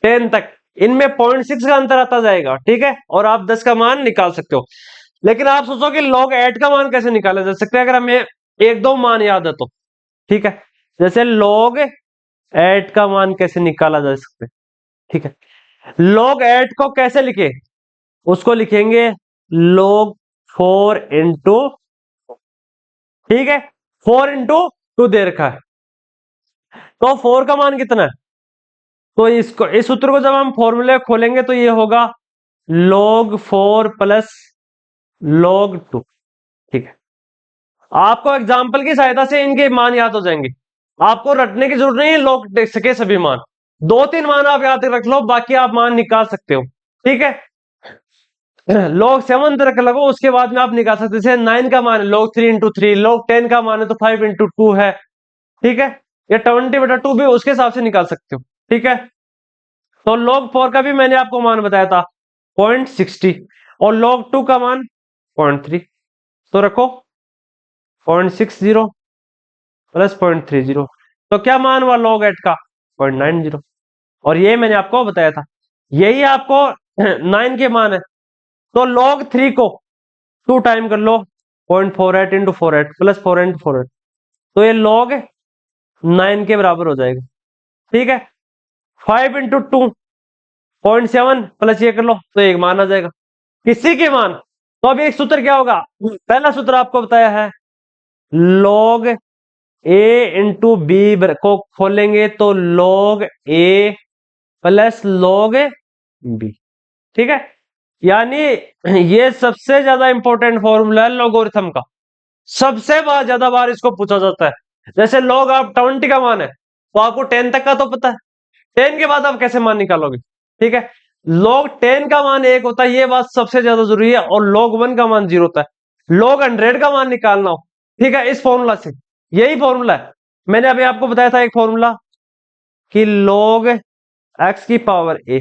10 तक इनमें 0.6 का अंतर आता जाएगा, ठीक है, और आप 10 का मान निकाल सकते हो। लेकिन आप सोचो कि log 8 का मान कैसे निकाला जा सकता है, अगर हमें एक दो मान याद है तो, ठीक है। जैसे log 8 का मान कैसे निकाला जा सकता है, ठीक है। log 8 को कैसे लिखे, उसको लिखेंगे log 4 इंटू, ठीक है, 4 इंटू 2 दे रखा है, तो 4 का मान कितना है, तो इसको, इस सूत्र को जब हम फॉर्मूले खोलेंगे तो ये होगा log 4 प्लस log 2, ठीक है। आपको एग्जाम्पल की सहायता से इनके मान याद हो जाएंगे, आपको रटने की जरूरत नहीं है log देख सके सभी मान, दो तीन मान आप याद रख लो, बाकी आप मान निकाल सकते हो, ठीक है। log 7 तक लगो, उसके बाद में आप निकाल सकते हो। जैसे 9 का मान है log 3 इंटू 3, log 10 का मान है तो 5 इंटू 2 है, ठीक है। या 20/2 भी उसके हिसाब से निकाल सकते हो, ठीक है। तो log 4 का भी मैंने आपको मान बताया था 0.60, और log 2 का मान 0.3, तो रखो 0.60 प्लस 0.30, तो क्या मान हुआ log 8 का 0.90, और ये मैंने आपको बताया था, यही आपको 9 के मान है। तो log 3 को 2 टाइम कर लो, 0.48 इंटू 48 प्लस 4 इंटू 48, तो ये log 9 के बराबर हो जाएगा, ठीक है। 5 इंटू 2 0.7 प्लस ये कर लो, तो एक मान आ जाएगा, किसी के मान। तो अब एक सूत्र क्या होगा, पहला सूत्र आपको बताया है, log a इंटू बी को खोलेंगे तो log a plus log b, ठीक है। यानी ये सबसे ज्यादा इंपॉर्टेंट फॉर्मूला है लोगोरिथम का, सबसे ज्यादा बार इसको पूछा जाता है। जैसे log आप 20 का मान है तो आपको 10 तक का तो पता है, 10 के बाद आप कैसे मान निकालोगे, ठीक है। log 10 का मान 1 होता है, ये बात सबसे ज्यादा जरूरी है, और log 1 का मान 0 होता है। log 100 का मान निकालना हो, ठीक है, इस फॉर्मूला से, यही फॉर्मूला है। मैंने अभी आपको बताया था एक फॉर्मूला कि log x की पावर a,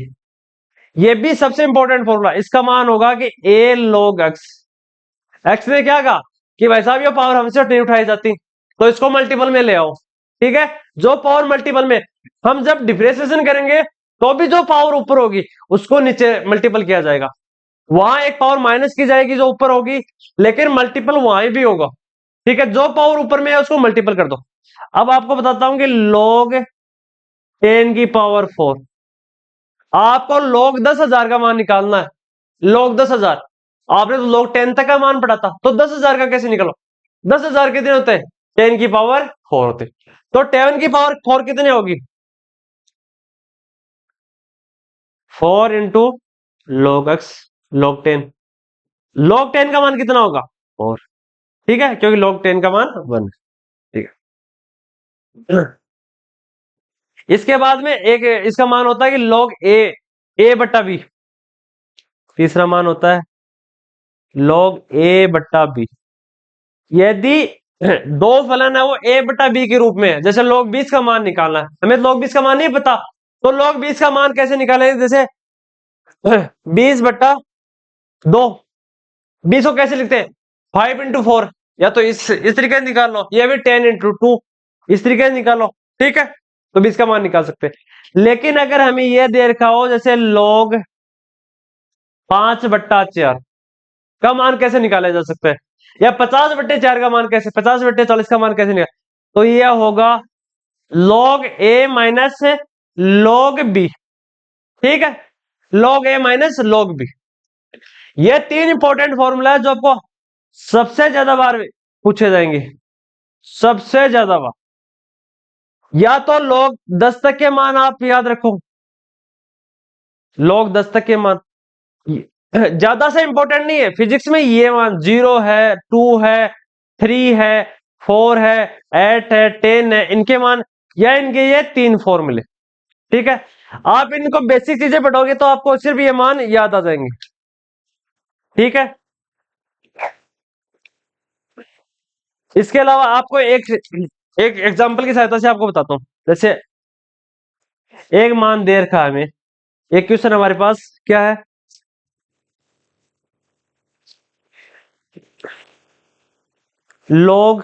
ये भी सबसे इंपॉर्टेंट फॉर्मूला, इसका मान होगा कि a log x। x ने क्या कहा कि भाई साहब ये पावर हमसे नहीं उठाई जाती, तो इसको मल्टीपल में ले आओ, ठीक है। जो पावर मल्टीपल में, हम जब डिफरेंशिएशन करेंगे तो भी जो पावर ऊपर होगी उसको नीचे मल्टीपल किया जाएगा, वहां एक पावर माइनस की जाएगी जो ऊपर होगी, लेकिन मल्टीपल वहां भी होगा, ठीक है। जो पावर ऊपर में है उसको मल्टीपल कर दो। अब आपको बताता हूं कि log 10 की पावर 4, आपको log 10,000 का मान निकालना है। log 10,000, आपने तो log 10 तक का मान पढ़ा था, तो 10,000 का कैसे निकालो, 10,000 कितने होते हैं, 10 की पावर 4 होते हैं। तो 10 की पावर 4 कितने होगी, 4 into log x log 10, log 10 का मान कितना होगा 4, ठीक है, क्योंकि log 10 का मान 1, ठीक है। इसके बाद में एक इसका मान होता है कि log a बट्टा b, तीसरा मान होता है log a बट्टा b। यदि दो फलन है वो a बट्टा b के रूप में है, जैसे log 20 का मान निकालना है, हमें log 20 का मान नहीं पता, तो log 20 का मान कैसे निकालेंगे, जैसे 20 बट्टा 2, 20 को कैसे लिखते हैं 5 इंटू 4, या तो इस तरीके से निकाल लो, या भी 10 इंटू 2 इस तरीके से निकालो, ठीक है। तो 20 का मान निकाल सकते हैं। लेकिन अगर हमें यह दे रखा हो जैसे log 5/4 का मान कैसे निकाला जा सकता है, या 50/4 का मान कैसे, 50/40 का मान कैसे निकाल, तो यह होगा log a minus log b, ठीक है, log a minus log b। ये तीन इंपॉर्टेंट फॉर्मूला है जो आपको सबसे ज्यादा बार पूछे जाएंगे, सबसे ज्यादा बार। या तो log 10 तक के मान आप याद रखो, log 10 तक के मान ज्यादा से इंपॉर्टेंट नहीं है फिजिक्स में, ये मान 0 है, 2 है, 3 है, 4 है, 8 है, 10 है, इनके मान, या इनके ये तीन फॉर्मूले, ठीक है। आप इनको बेसिक चीजें पढ़ोगे तो आपको सिर्फ ये मान याद आ जाएंगे, ठीक है। इसके अलावा आपको एक एक एग्जांपल की सहायता से आपको बताता हूं। जैसे एक मान दे रखा है हमें, एक क्वेश्चन हमारे पास क्या है, log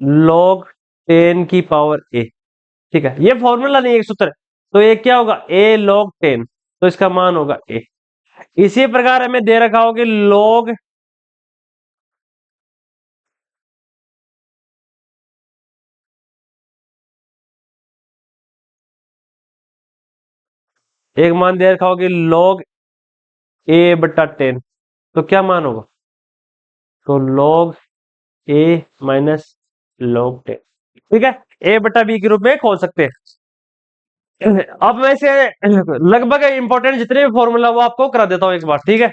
log 10 की पावर a। ठीक है, ये फॉर्मूला नहीं है, एक सूत्र है। तो ये क्या होगा, a log 10, तो इसका मान होगा a। इसी प्रकार हमें दे रखा होगा log, एक मान दे रखा होगा log a बटा 10, तो क्या मान होगा, तो log a माइनस log 10। ठीक है, a बटा b के रूप में खोल सकते हैं। अब मैं इसे लगभग इंपॉर्टेंट जितने भी फॉर्मूला वो आपको करा देता हूं एक बार, ठीक है।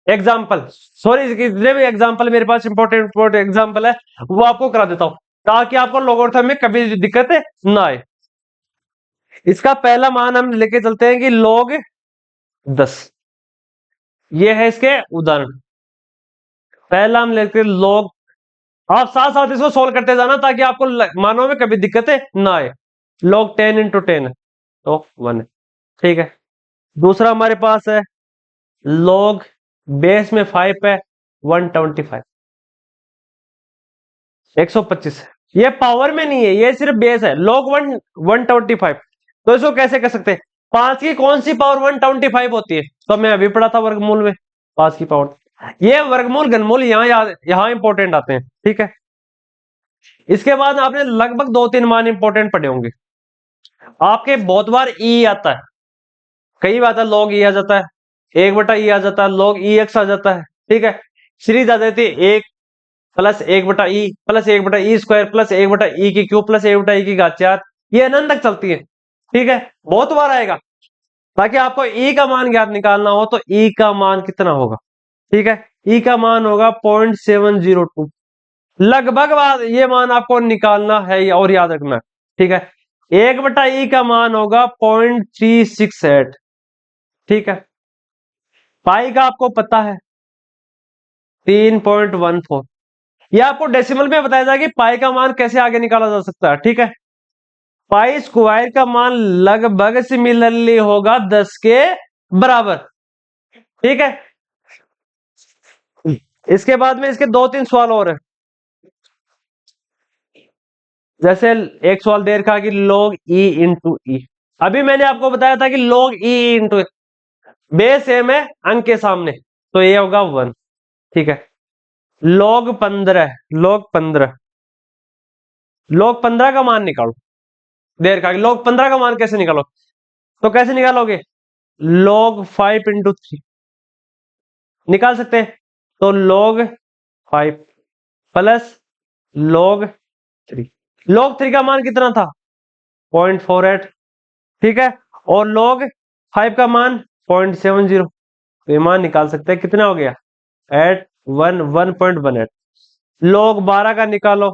एग्जाम्पल, सॉरी, जितने भी एग्जाम्पल मेरे पास इंपॉर्टेंट इंपॉर्टेंट एग्जाम्पल है वो आपको करा देता हूं, ताकि आपको लोगोरिथम में कभी दिक्कत ना आए। इसका पहला मान हम लेके चलते हैं कि log 10, ये है इसके उदाहरण। पहला हम लेते हैं log, आप साथ साथ इसको सोल्व करते जाना ताकि आपको मानों में कभी दिक्कतें ना आए। log 10 इंटू 10 तो 1 है। ठीक है, दूसरा हमारे पास है log, बेस में 5 है, 125, 125। ये पावर में नहीं है, ये सिर्फ बेस है। log 125, तो इसको कैसे कर सकते हैं, 5 की कौन सी पावर 125 होती है, तो मैं अभी पढ़ा था वर्गमूल में 5 की पावर। ये वर्गमूल घनमूल यहाँ इंपॉर्टेंट आते हैं। ठीक है, इसके बाद आपने लगभग 2-3 मान इंपॉर्टेंट पढ़े होंगे। आपके बहुत बार ई आता है, कई बार log ई आ जाता है, 1 बटा ई आ जाता है, log ई एक्स आ जाता है। ठीक है, सीरीज आ जाती है 1 प्लस 1 बटा ई प्लस 1 बटा ई² प्लस 1 बटा ई³ प्लस 1 बटा ई4, ये अनंत तक चलती है। ठीक है, बहुत बार आएगा। ताकि आपको ई का मान ज्ञात निकालना हो तो ई का मान कितना होगा, ठीक है, ई का मान होगा 0.702। लगभग बात ये मान आपको निकालना है और याद रखना है। ठीक है, 1 बटा ई का मान होगा 0.368। ठीक है, पाई का आपको पता है 3.14। ये आपको डेसिमल में बताया जाएगा कि पाई का मान कैसे आगे निकाला जा सकता है। ठीक है, पाई स्क्वायर का मान लगभग सिमिलरली होगा 10 के बराबर। ठीक है, इसके बाद में इसके 2-3 सवाल और है। जैसे एक सवाल दे रखा कि log e इंटू ई, अभी मैंने आपको बताया था कि log e into base same है अंक के सामने, तो ये होगा 1। ठीक है, log 15, log 15 का मान निकालो। देर का log 15 का मान कैसे निकालो, तो कैसे निकालोगे, log 5 इंटू 3 निकाल सकते हैं। तो log 5 प्लस log 3, log 3 का मान कितना था, 0.48। ठीक है, और log 5 का मान 0.70, तो ये मान निकाल सकते हैं, कितना हो गया, एट 1.18। log 12 का निकालो,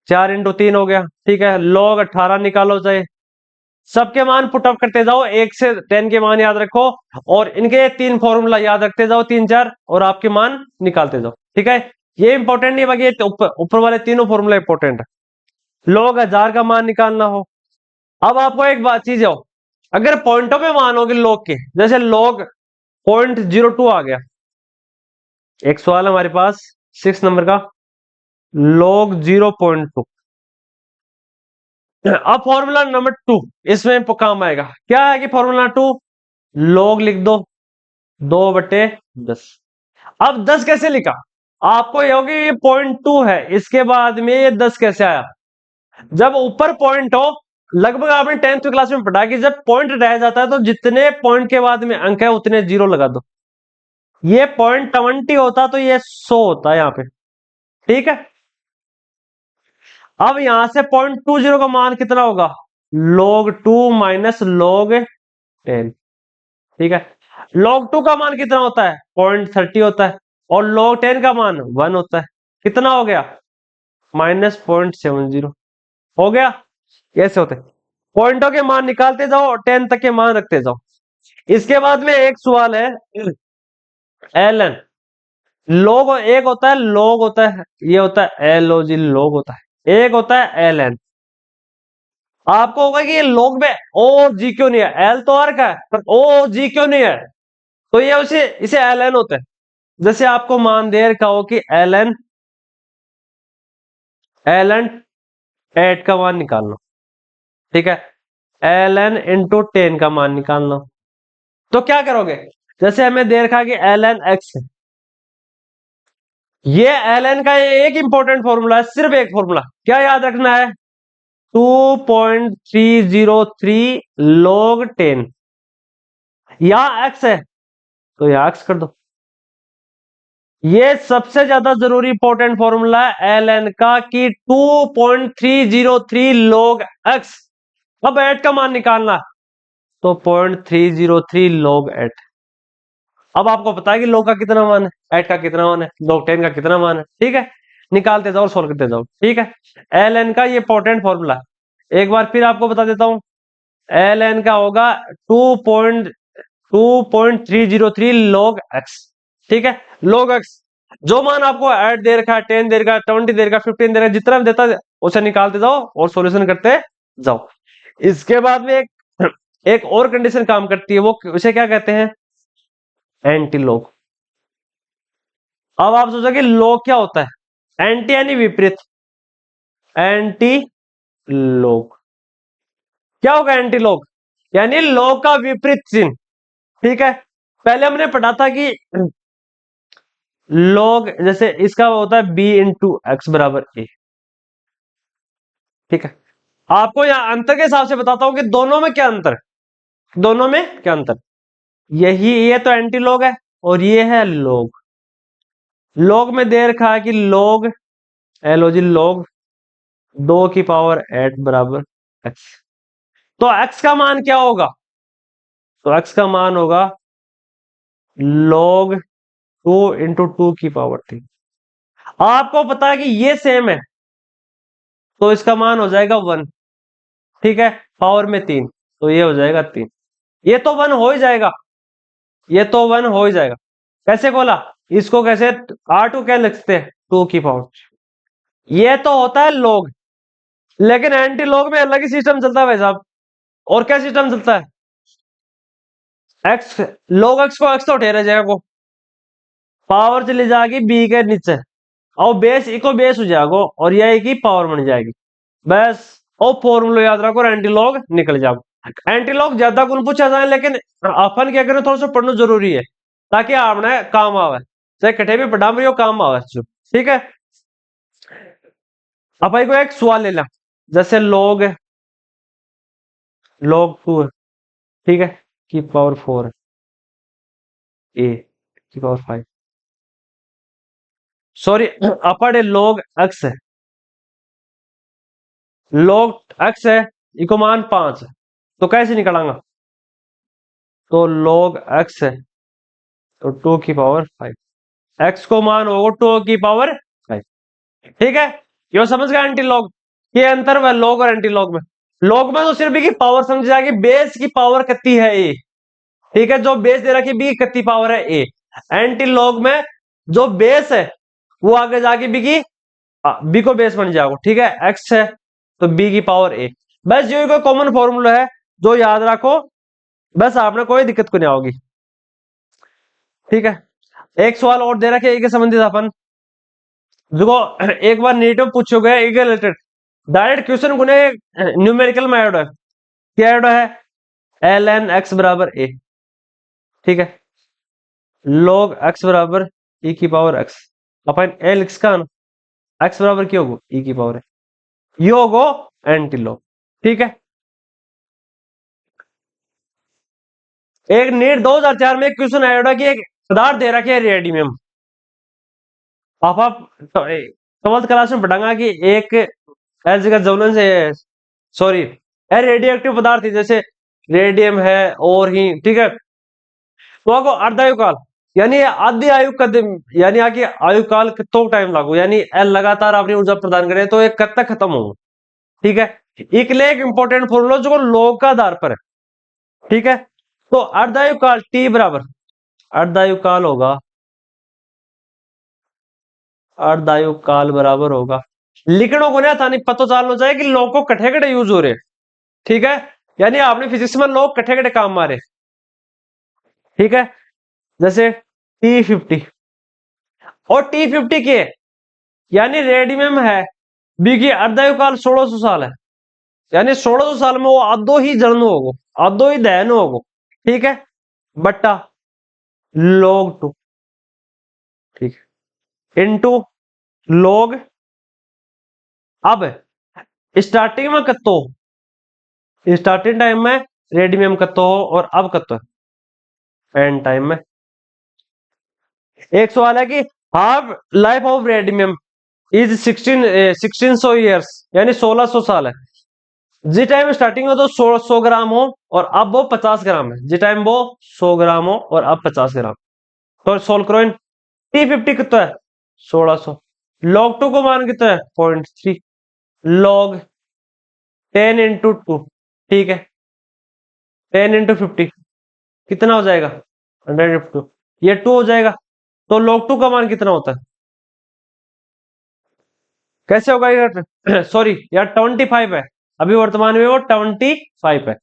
4 इंटू 3 हो गया। ठीक है, log 18 निकालो, चाहे सबके मान पुटअप करते जाओ, 1 से 10 के मान याद रखो और इनके 3 फॉर्मूला याद रखते जाओ, 3-4, और आपके मान निकालते जाओ। ठीक है, ये इंपॉर्टेंट नहीं, बाकी ऊपर वाले तीनों फॉर्मूला इंपॉर्टेंट है। log 1000 का मान निकालना हो, अब आपको एक बात चीज हो, अगर पॉइंटों पे मान होगी log के, जैसे log 0.02 आ गया, एक सवाल है हमारे पास 6 नंबर का, log 0.2। अब फॉर्मूला नंबर 2 इसमें काम आएगा, क्या है कि फॉर्मूला 2, log लिख दो 2/10। अब 10 कैसे लिखा, आपको ये होगी ये 0.2 है, इसके बाद में ये 10 कैसे आया, जब ऊपर पॉइंट हो, लगभग आपने 10th क्लास में पढ़ा कि जब पॉइंट रह जाता है तो जितने पॉइंट के बाद में अंक है उतने जीरो लगा दो। ये 0.20 होता तो ये 100 होता है यहाँ पे। ठीक है, अब यहां से 0.20 का मान कितना होगा, log 2 माइनस log 10। ठीक है, log 2 का मान कितना होता है, 0.30 होता है, और log 10 का मान 1 होता है, कितना हो गया, -0.70 हो गया। कैसे होते हैं, पॉइंटों के मान निकालते जाओ और 10 तक के मान रखते जाओ। इसके बाद में एक सवाल है, ln log, एक होता है log होता है, ये होता है log, log होता है, एक होता है ln। आपको होगा कि ये log में ओ जी क्यों नहीं है, एल तो आर का है पर ओ जी क्यों नहीं है, तो ये उसे इसे ln होता है। जैसे आपको मान दे रखा हो कि ln ln 8 का मान निकालना, ठीक है, ln इंटू 10 का मान निकालना। तो क्या करोगे, जैसे हमें दे रखा कि ln x है, ये ln का एक इंपॉर्टेंट फॉर्मूला है, सिर्फ एक फॉर्मूला, क्या याद रखना है, 2.303 log 10। यहां x है तो यहां x कर दो। ये सबसे ज्यादा जरूरी इंपॉर्टेंट फॉर्मूला है ln का कि 2.303 log x। अब 8 का मान निकालना, तो 0.303 log 8। अब आपको पता है कि log का कितना मान है, 8 का कितना मान है, log 10 का कितना मान है, ठीक है, निकालते जाओ और सोल्व करते जाओ, ठीक है। ln का ये इंपॉर्टेंट फॉर्मूला एक बार फिर आपको बता देता हूं, ln का होगा 2.303 log x, ठीक है। log x जो मान आपको 8 दे रखा है, 10 दे रखा है, 20 दे रखा है, 15 दे रखा है, जितना भी देता है उसे निकालते जाओ और सॉल्यूशन करते जाओ। इसके बाद में एक और कंडीशन काम करती है, वो उसे क्या कहते हैं, एंटी लॉग। अब आप सोचोगे लॉग क्या होता है, एंटी यानी विपरीत, एंटी लॉग क्या होगा, एंटी लॉग यानी लॉग का विपरीत चिन्ह, ठीक है। पहले हमने पढ़ा था कि लॉग जैसे इसका होता है बी इंटू एक्स बराबर ए, ठीक है। आपको यहां अंतर के हिसाब से बताता हूं कि दोनों में क्या अंतर है, दोनों में क्या अंतर, यही ये तो एंटी लॉग है और ये है लॉग। लॉग में दे रखा है कि लॉग एलओजी लॉग 2 की पावर 8 बराबर एक्स। तो एक्स का मान क्या होगा, तो एक्स का मान होगा log 2 × 2 की पावर 3। आपको पता है कि ये सेम है तो इसका मान हो जाएगा 1, ठीक है, पावर में 3, तो ये हो जाएगा 3। ये तो 1 हो ही जाएगा, ये तो 1 हो ही जाएगा। कैसे बोला, इसको कैसे R2 क्या लिखते हैं, 2 की पावर। ये तो होता है log, लेकिन एंटी लॉग में अलग ही सिस्टम चलता है भाई साहब। और क्या सिस्टम चलता है, एक्स log x को एक्स तो ठहरा जाएगा को, पावर चली जाएगी बी के नीचे और बेस इको बेस हो जाएगा और यह की पावर बन जाएगी, बस। और फॉर्मूला याद रखो, एंटी लॉग निकल जाओ। एंटी लॉग ज्यादा कौन पूछा जाए, लेकिन अपन क्या करें, थोड़ा सा पढ़ना जरूरी है ताकि आपने काम आवे, चाहे कटे भी पढ़ा में काम आवे, ठीक है। अपन को एक सवाल ले ला, जैसे log 2 है, ठीक है, की पावर 4 है, ए की पावर 5, सॉरी अपर log x है, log x है, इको मान 5 है, तो कैसे निकालेंगे, तो log x है तो 2 की पावर 5, x को मान होगा 2 की पावर 5, ठीक है। यो समझ गया एंटी लॉग, ये अंतर है लॉग और एंटी लॉग में। लॉग में तो सिर्फ बी की पावर समझ जाएगी, बेस की पावर कितनी है ए, ठीक है, जो बेस दे रखी बी कितनी पावर है ए। एंटी लॉग में जो बेस है वो आगे जाके बी को बेस बन जाएगा, ठीक है, एक्स है तो बी की पावर ए। बस ये कोई कॉमन फॉर्मूला है जो याद रखो, बस आपने कोई दिक्कत को नहीं होगी, ठीक है। एक सवाल और दे रखे एक संबंधित अपन, देखो एक बार नेटिव पूछो गया एक रिलेटेड डायरेक्ट क्वेश्चन गुने न्यूमेरिकल में ऐड है, क्या ऐड है, ln x बराबर a, ठीक है, log x बराबर e की पावर x, अपन l x का x बराबर क्या होगा e की पावर है, ये होगा एंटी लॉग, ठीक है। एक नीट 2004 में एक क्वेश्चन आया होगा कि एक पदार्थ दे रखे है रेडियम, आप ट्वेल्थ क्लास में पढ़ांगा कि एक ऐसी का ज्वलन से, सॉरी रेडियो एक्टिव पदार्थ है, जैसे रेडियम है और ही, ठीक है। तो आपको अर्धायु काल यानी आधी आयु का यानी आगे आयु काल कितना टाइम लागू, यानी एल लगातार अपनी ऊर्जा प्रदान करे तो एक कब तक खत्म हो, ठीक है। एक ले एक इंपॉर्टेंट फॉर्मूला जो लॉग का आधार पर है, ठीक है। तो अर्धायु काल टी बराबर, अर्धायु काल होगा, अर्धायु काल बराबर होगा, लिखने को नहीं था, नहीं पता चालना चाहिए कि लॉग को कट्ठे कट्ठे यूज हो रहे, ठीक है, यानी आपने फिजिक्स में लोग कट्ठे कट्ठे काम मारे, ठीक है। जैसे T50 और T50 के यानी रेडियम है बी की अर्धायुकाल 1600 साल है, यानी 1600 साल में वो आधो ही जन्म होगो, आधो ही दहन होगो, ठीक है, बट्टा log 2, ठीक है, इनटू log, अब स्टार्टिंग में कतो, स्टार्टिंग टाइम में रेडियम कतो हो और अब कतो है एंड टाइम में। एक सवाल है कि half life of radium is 1600 years, यानी 1600 साल है। जिस टाइम स्टार्टिंग हो तो 100 ग्राम हो और अब वो 50 ग्राम है, जिस टाइम वो 100 ग्राम हो और अब 50 ग्राम। तो सोल्व करो इन। T50 कितना है 1600, log 2 को मान कितना है 0.3, log 10 इंटू 2, ठीक है, 10 इंटू 50 कितना हो जाएगा 100, ये 2 हो जाएगा। तो log 2 का मान कितना होता है, कैसे होगा यार सॉरी यार 25 है, अभी वर्तमान में वो 25 है,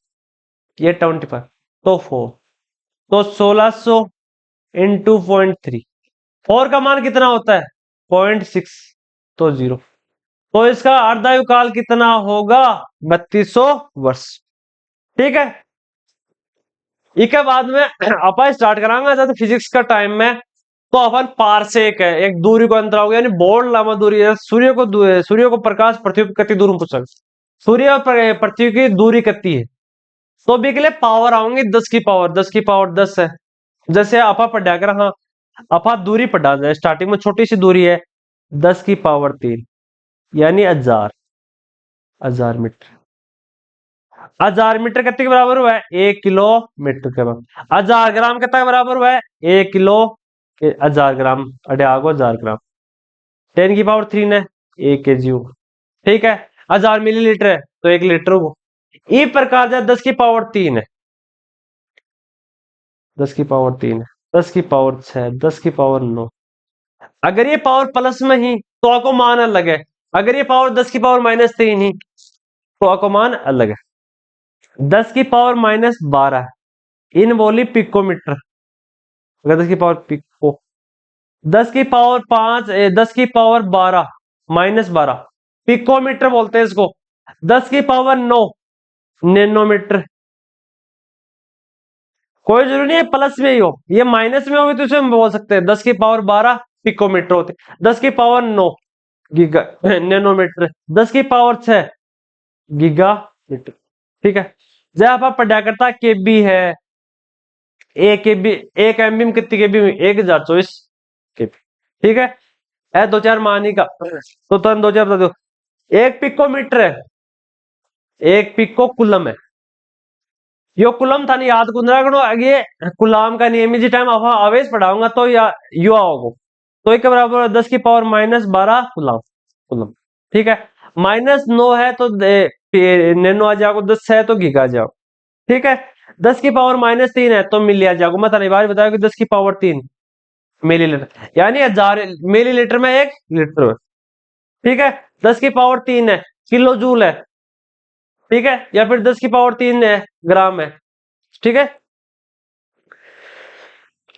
ये 25, तो 4, तो 1600 इंटू 0.3, 4 का मान कितना होता है 0.6, तो 0, तो इसका अर्धायुकाल कितना होगा 3200 वर्ष, ठीक है। इसके बाद में अपन स्टार्ट करांगा जब फिजिक्स का टाइम में, तो अपन पारसेक है एक दूरी को अंतर होगा, यानी बहुत लंबा दूरी है, सूर्य को प्रकाश पृथ्वी पर कितनी दूर पूछा, सूर्य और पृथ्वी की दूरी कितनी है, तो भी के लिए पावर आऊंगी 10 की पावर 10 की पावर 10 है। जैसे आपा पढ़ा कर, हाँ आपा दूरी पढ़ा जाए, स्टार्टिंग में छोटी सी दूरी है 10 की पावर 3, यानी 1000 मीटर, 1000 मीटर कितने के बराबर हुआ है 1 किलोमीटर के बराबर, 1000 ग्राम कितना के बराबर हुआ है 1 किलो, 1000 ग्राम अरे आगो 1000 ग्राम, 10 की पावर 3 है 1 kg, ठीक है, 1000 मिलीलीटर है तो 1 लीटर हो। इस प्रकार से 10 की पावर 3 है, 10 की पावर 3 है, 10 की पावर 6, 10 की पावर 9, अगर ये पावर प्लस में ही तो आपको मान अलग है, अगर ये पावर 10 की पावर -3 ही तो आपको मान अलग है। 10 की पावर -12 इन बोली पिकोमीटर, अगर 10 की पावर पिको, 10 की पावर 5, 10 की पावर 12 -12 पिकोमीटर बोलते हैं इसको, 10 की पावर 9 नैनोमीटर, कोई जरूरी नहीं है प्लस में ही हो, ये माइनस में हो तो इसे हम बोल सकते हैं 10 की पावर 12 पिकोमीटर होते, 10 की पावर 9 गीगा नैनोमीटर, 10 की पावर 6 गीगा मीटर, ठीक है। जब आप पढ़ा करता केबी है, एक केबी, एक एमबी में कितनी केबी में 1024 केबी, ठीक है। दो चार मानी का तो तुम दो चार बता दो, एक पिकोमीटर है, एक पिको कुलम है, यो कुलम था नहीं याद कुंदरा करो, ये कुलाम का नियम जी टाइम आवेश पढ़ाऊंगा तो या युवा होगा, तो एक के बराबर 10 की पावर -12 कुलाम, कुलम, ठीक है। -9 है तो नैनो आ जाओ, 10 है तो गीगा आ जाओ, ठीक है। 10 की पावर -3 है तो मिली आ जाओ, मैं तनी बार बताया कि 10 की पावर 3 मिलीलीटर, यानी 1000 मिलीलीटर में 1 लीटर है, ठीक है। 10 की पावर 3 है किलो जूल है, ठीक है, या फिर 10 की पावर 3 है ग्राम है, ठीक है।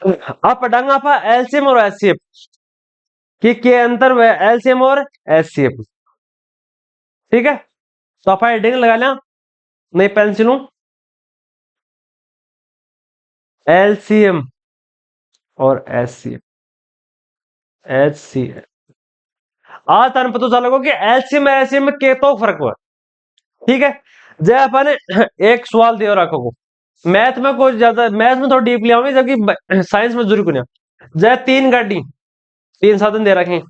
आप पढ़ांगा आप एलसीएम और एचसीएफ कि क्या अंतर है, एलसीएम और एचसीएफ, ठीक है। तो आप हेडिंग लगा लें, नई पेंसिलों, एलसीएम और एचसीएफ, एचसीएफ, आज तुम पता चलेगा कि एलसीएम और एचसीएफ में क्या तो फर्क हुआ, ठीक है। जय अपन एक सवाल दियो रखो, मैथ में कुछ ज्यादा, मैथ में थोड़ा डीपली आऊंगी जबकि साइंस में जरूर कुछ, जय तीन गाड़ी, तीन साधन दे रखे,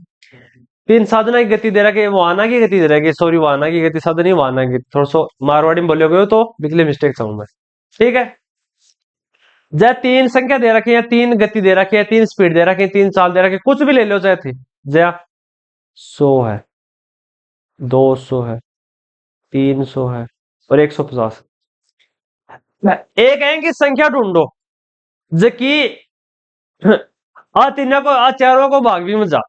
तीन साधना की गति दे रखे, वाहना की गति दे रखी, सॉरी वाहना की गति साधन ही वाहना की, थोड़ा सा मारवाड़ी में बोलोगे तो बिजली मिस्टेक चाहूं मैं, ठीक है। जय तीन संख्या दे रखी है, तीन गति दे रखी है, तीन स्पीड दे रखी है, तीन चाल दे रखी, कुछ भी ले लो चाहे थी, जया 100 है, 200 है, 300 है और 150, एक है कि संख्या ढूंढो जबकि आ तीनों को आ चारों को भाग भी मत जा,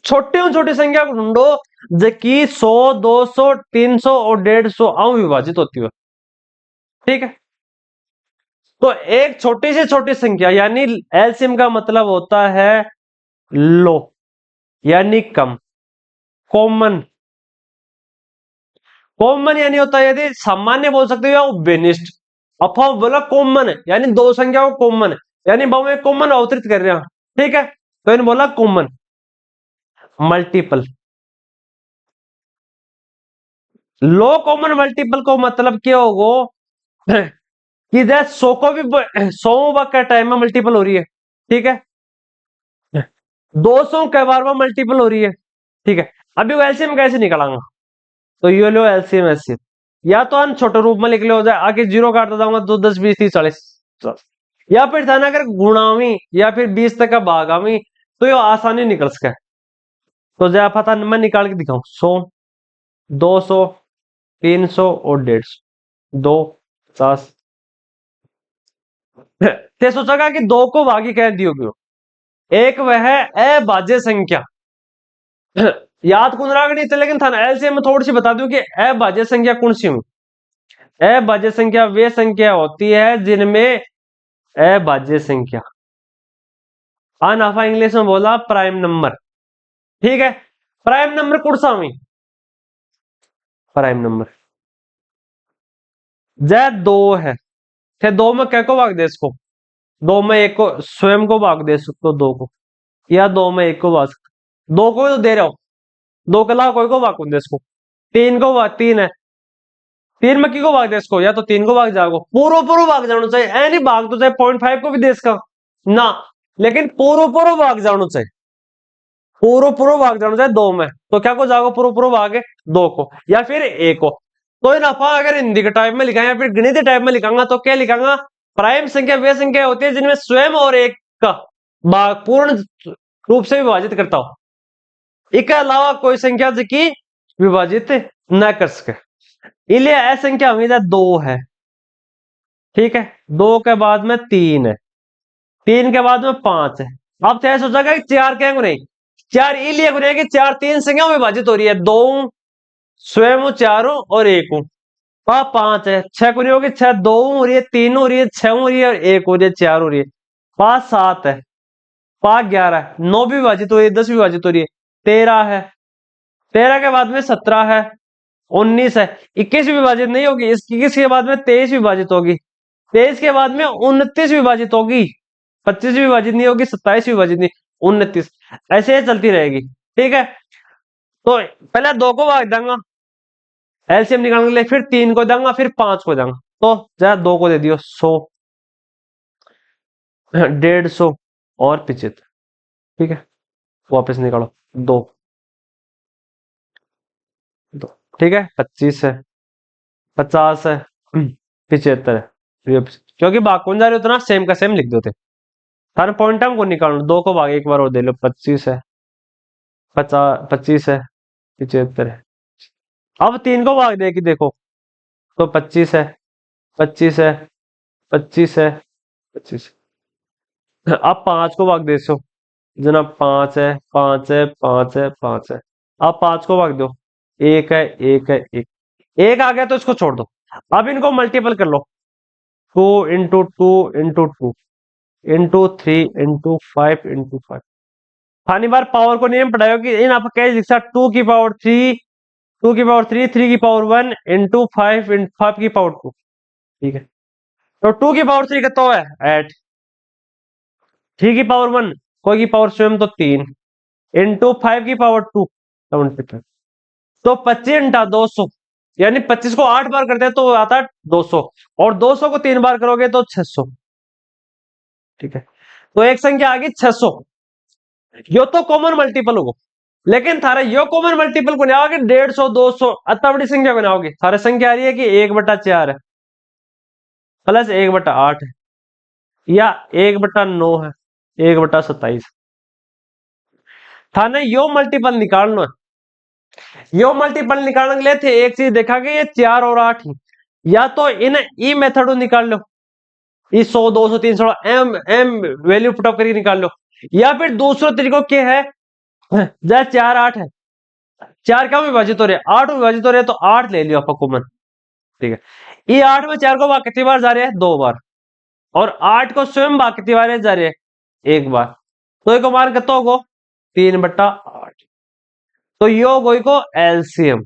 छोटी छोटी संख्या को ढूंढो जबकि 100, 200, 300 और 150 आम विभाजित होती है, ठीक है। तो एक छोटी से छोटी संख्या यानी एलसीएम का मतलब होता है लो, यानी कम, कॉमन। कॉमन यानी होता है यदि सामान्य बोल सकते हो या बेनिस्ट। अफवाह बोला कॉमन है यानी दो संख्या को कॉमन है, यानी बहु में कॉमन अवतरित कर रहे हैं। ठीक है, तो इन्हें बोला कॉमन। मल्टीपल, लो कॉमन मल्टीपल को मतलब क्या होगो कि जैसे 100 को भी 100 का टाइम में मल्टीपल हो रही है। ठीक है, 200 के बार में मल्टीपल हो रही है। ठीक है, अभी वो एलसीएम कैसे निकालेंगे, तो ये लो एलसीएम एलसीएम, या तो हम छोटे रूप में लिख लो, जाए आगे जीरो काटता जाऊंगा तो 10 20 30 40, या फिर था ना अगर गुणावी या फिर 20 तक का भागावी तो ये आसानी निकल सके। तो जय पता मैं निकाल के दिखाऊं, 100 200 300 और 150 दो 50। ते सोचेगा कि दो को भागी कह दियो क्यों, एक वह है अभाज्य संख्या। याद कुन नहीं थे, लेकिन था ना एलसीएम में थोड़ी सी बता दूं कि अभाज्य संख्या कौन सी हुई। अभाज्य संख्या वे संख्या होती है जिनमें अभाज्य संख्या, अनाफा इंग्लिश में बोला प्राइम नंबर। ठीक है, प्राइम नंबर कौन सा हुई, प्राइम नंबर जय दो है, फिर दो में क्या को भाग दे इसको, दो में एक को स्वयं को भाग दे सकते, दो को, या दो में एक को भाग सकते, दो को तो दे रहा हो, दो के अलावा कोई को भाग कौन दे इसको, तीन को भाग, तीन है, तीन में की को भाग दे इसको, या तो तीन को भाग जाओ, पूर्व पूर्व भाग जाना चाहिए, ऐ नहीं भाग तो चाहे 0.5 को भी दे इसका ना, लेकिन पूर्व पूर्व भाग जाना चाहिए, पूर्व पूर्व भाग जाना चाहिए दो में, तो क्या को जाओगे पूर्व पूर्व भागे दो को या फिर एक को। तो इन अफा अगर हिंदी के टाइप में लिखा या फिर गणित टाइप में लिखाऊंगा तो क्या लिखाऊंगा, प्राइम संख्या वे संख्या होती है जिनमें स्वयं और एक का भाग पूर्ण रूप से विभाजित करता हो, इसके अलावा कोई संख्या की विभाजित न कर सके, इसलिए असंख्या उम्मीद है दो है। ठीक है, दो के बाद में तीन है, तीन के बाद में पांच है। अब तो ऐसा सोचा कि चार क्या नहीं, चार इसलिए गुने कि चार तीन संख्याओं में विभाजित हो रही है, दो स्वयं चारों और एक हूं, पांच है, छह गुनी होगी, छह दो हो रही है, तीन हो रही है, छह हो रही है और एक हो रही है, चार हो रही है, पांच सात है, पांच 11, नौ भी विभाजित हो रही है, 10 भी विभाजित हो रही है, 13 है, 13 के बाद में 17 है, 19 है, 21 विभाजित नहीं होगी, इस 21 के बाद में 23 विभाजित होगी, 23 के बाद में 29 विभाजित होगी, 25 विभाजित नहीं होगी, 27 विभाजित नहीं, 29, ऐसे ही चलती रहेगी। ठीक है, तो पहले दो को भाग दूंगा एलसीएम निकालने के लिए, फिर तीन को दूंगा, फिर पांच को दूंगा, तो जरा दो को दे दियो 100 150 और 75। ठीक है, वापस निकालो दो दो, ठीक है, 25 है, 50 है, 75 है, क्योंकि भाग कौन जा रहे हो उतना सेम का सेम लिख दो थे, हर पॉइंट हम को निकालना, दो को भाग एक बार और दे लो, 25 है, 50 25 है, 75 है। अब तीन को भाग दे कि देखो, तो 25 है, 25 है, 25 है, 25, अब पांच को भाग दे सो जना, पांच है, पांच है, पांच है, पांच है, अब पांच को भाग दो, एक है, एक है, एक आ गया तो इसको छोड़ दो, अब इनको मल्टीपल कर लो, 2 into 2 into 2 into 3 into 5 into 5। थानी बार पावर को नियम पढ़ायो कि इन आप कैसे लिख सकते, 2 की पावर 3, 2 की पावर 3, 3 की पावर 1 into 5 की पावर 2। ठीक है, तो 2 की पावर 3 कितना है 8, 3 की पावर 1 कोई की पावर स्वयं तो 3 इंटू 5 की पावर 2 75, तो 25 × 200, यानी 25 को 8 बार करते हैं तो आता है 200, और 200 को 3 बार करोगे तो 600। ठीक है, तो एक संख्या आ गई 600, यो तो कॉमन मल्टीपल होगा, लेकिन थारे यो कॉमन मल्टीपल को नहीं आओगे 150 200 अतः बड़ी संख्या को नहीं आओगे, थारे संख्या आ रही है कि 1/4 है, प्लस 1/8 है, या 1/9 है, 1/27। थाने यो मल्टीपल निकालना है, यो मल्टीपल निकालने के लिए थे एक चीज देखा कि ये 4 और 8 ही, या तो इन ई मेथड निकाल लो, ये 100 200 300 एम एम वैल्यू पुटअप करके निकाल लो, या फिर दूसरा तरीका क्या है, जैसे 4 8 है, 4 क्या विभाजित हो रहे हैं 8 विभाजित हो रहे हैं, तो 8 ले लियो आप कॉमन। ठीक है, ये 8 में 4 को भाग कितनी बार जा रहे हैं 2 बार, और 8 को स्वयं भाग कितनी बार जा रहे हैं 1 बार, तो एक मान कितना होगा 3/8। तो योग होई को एलसीएम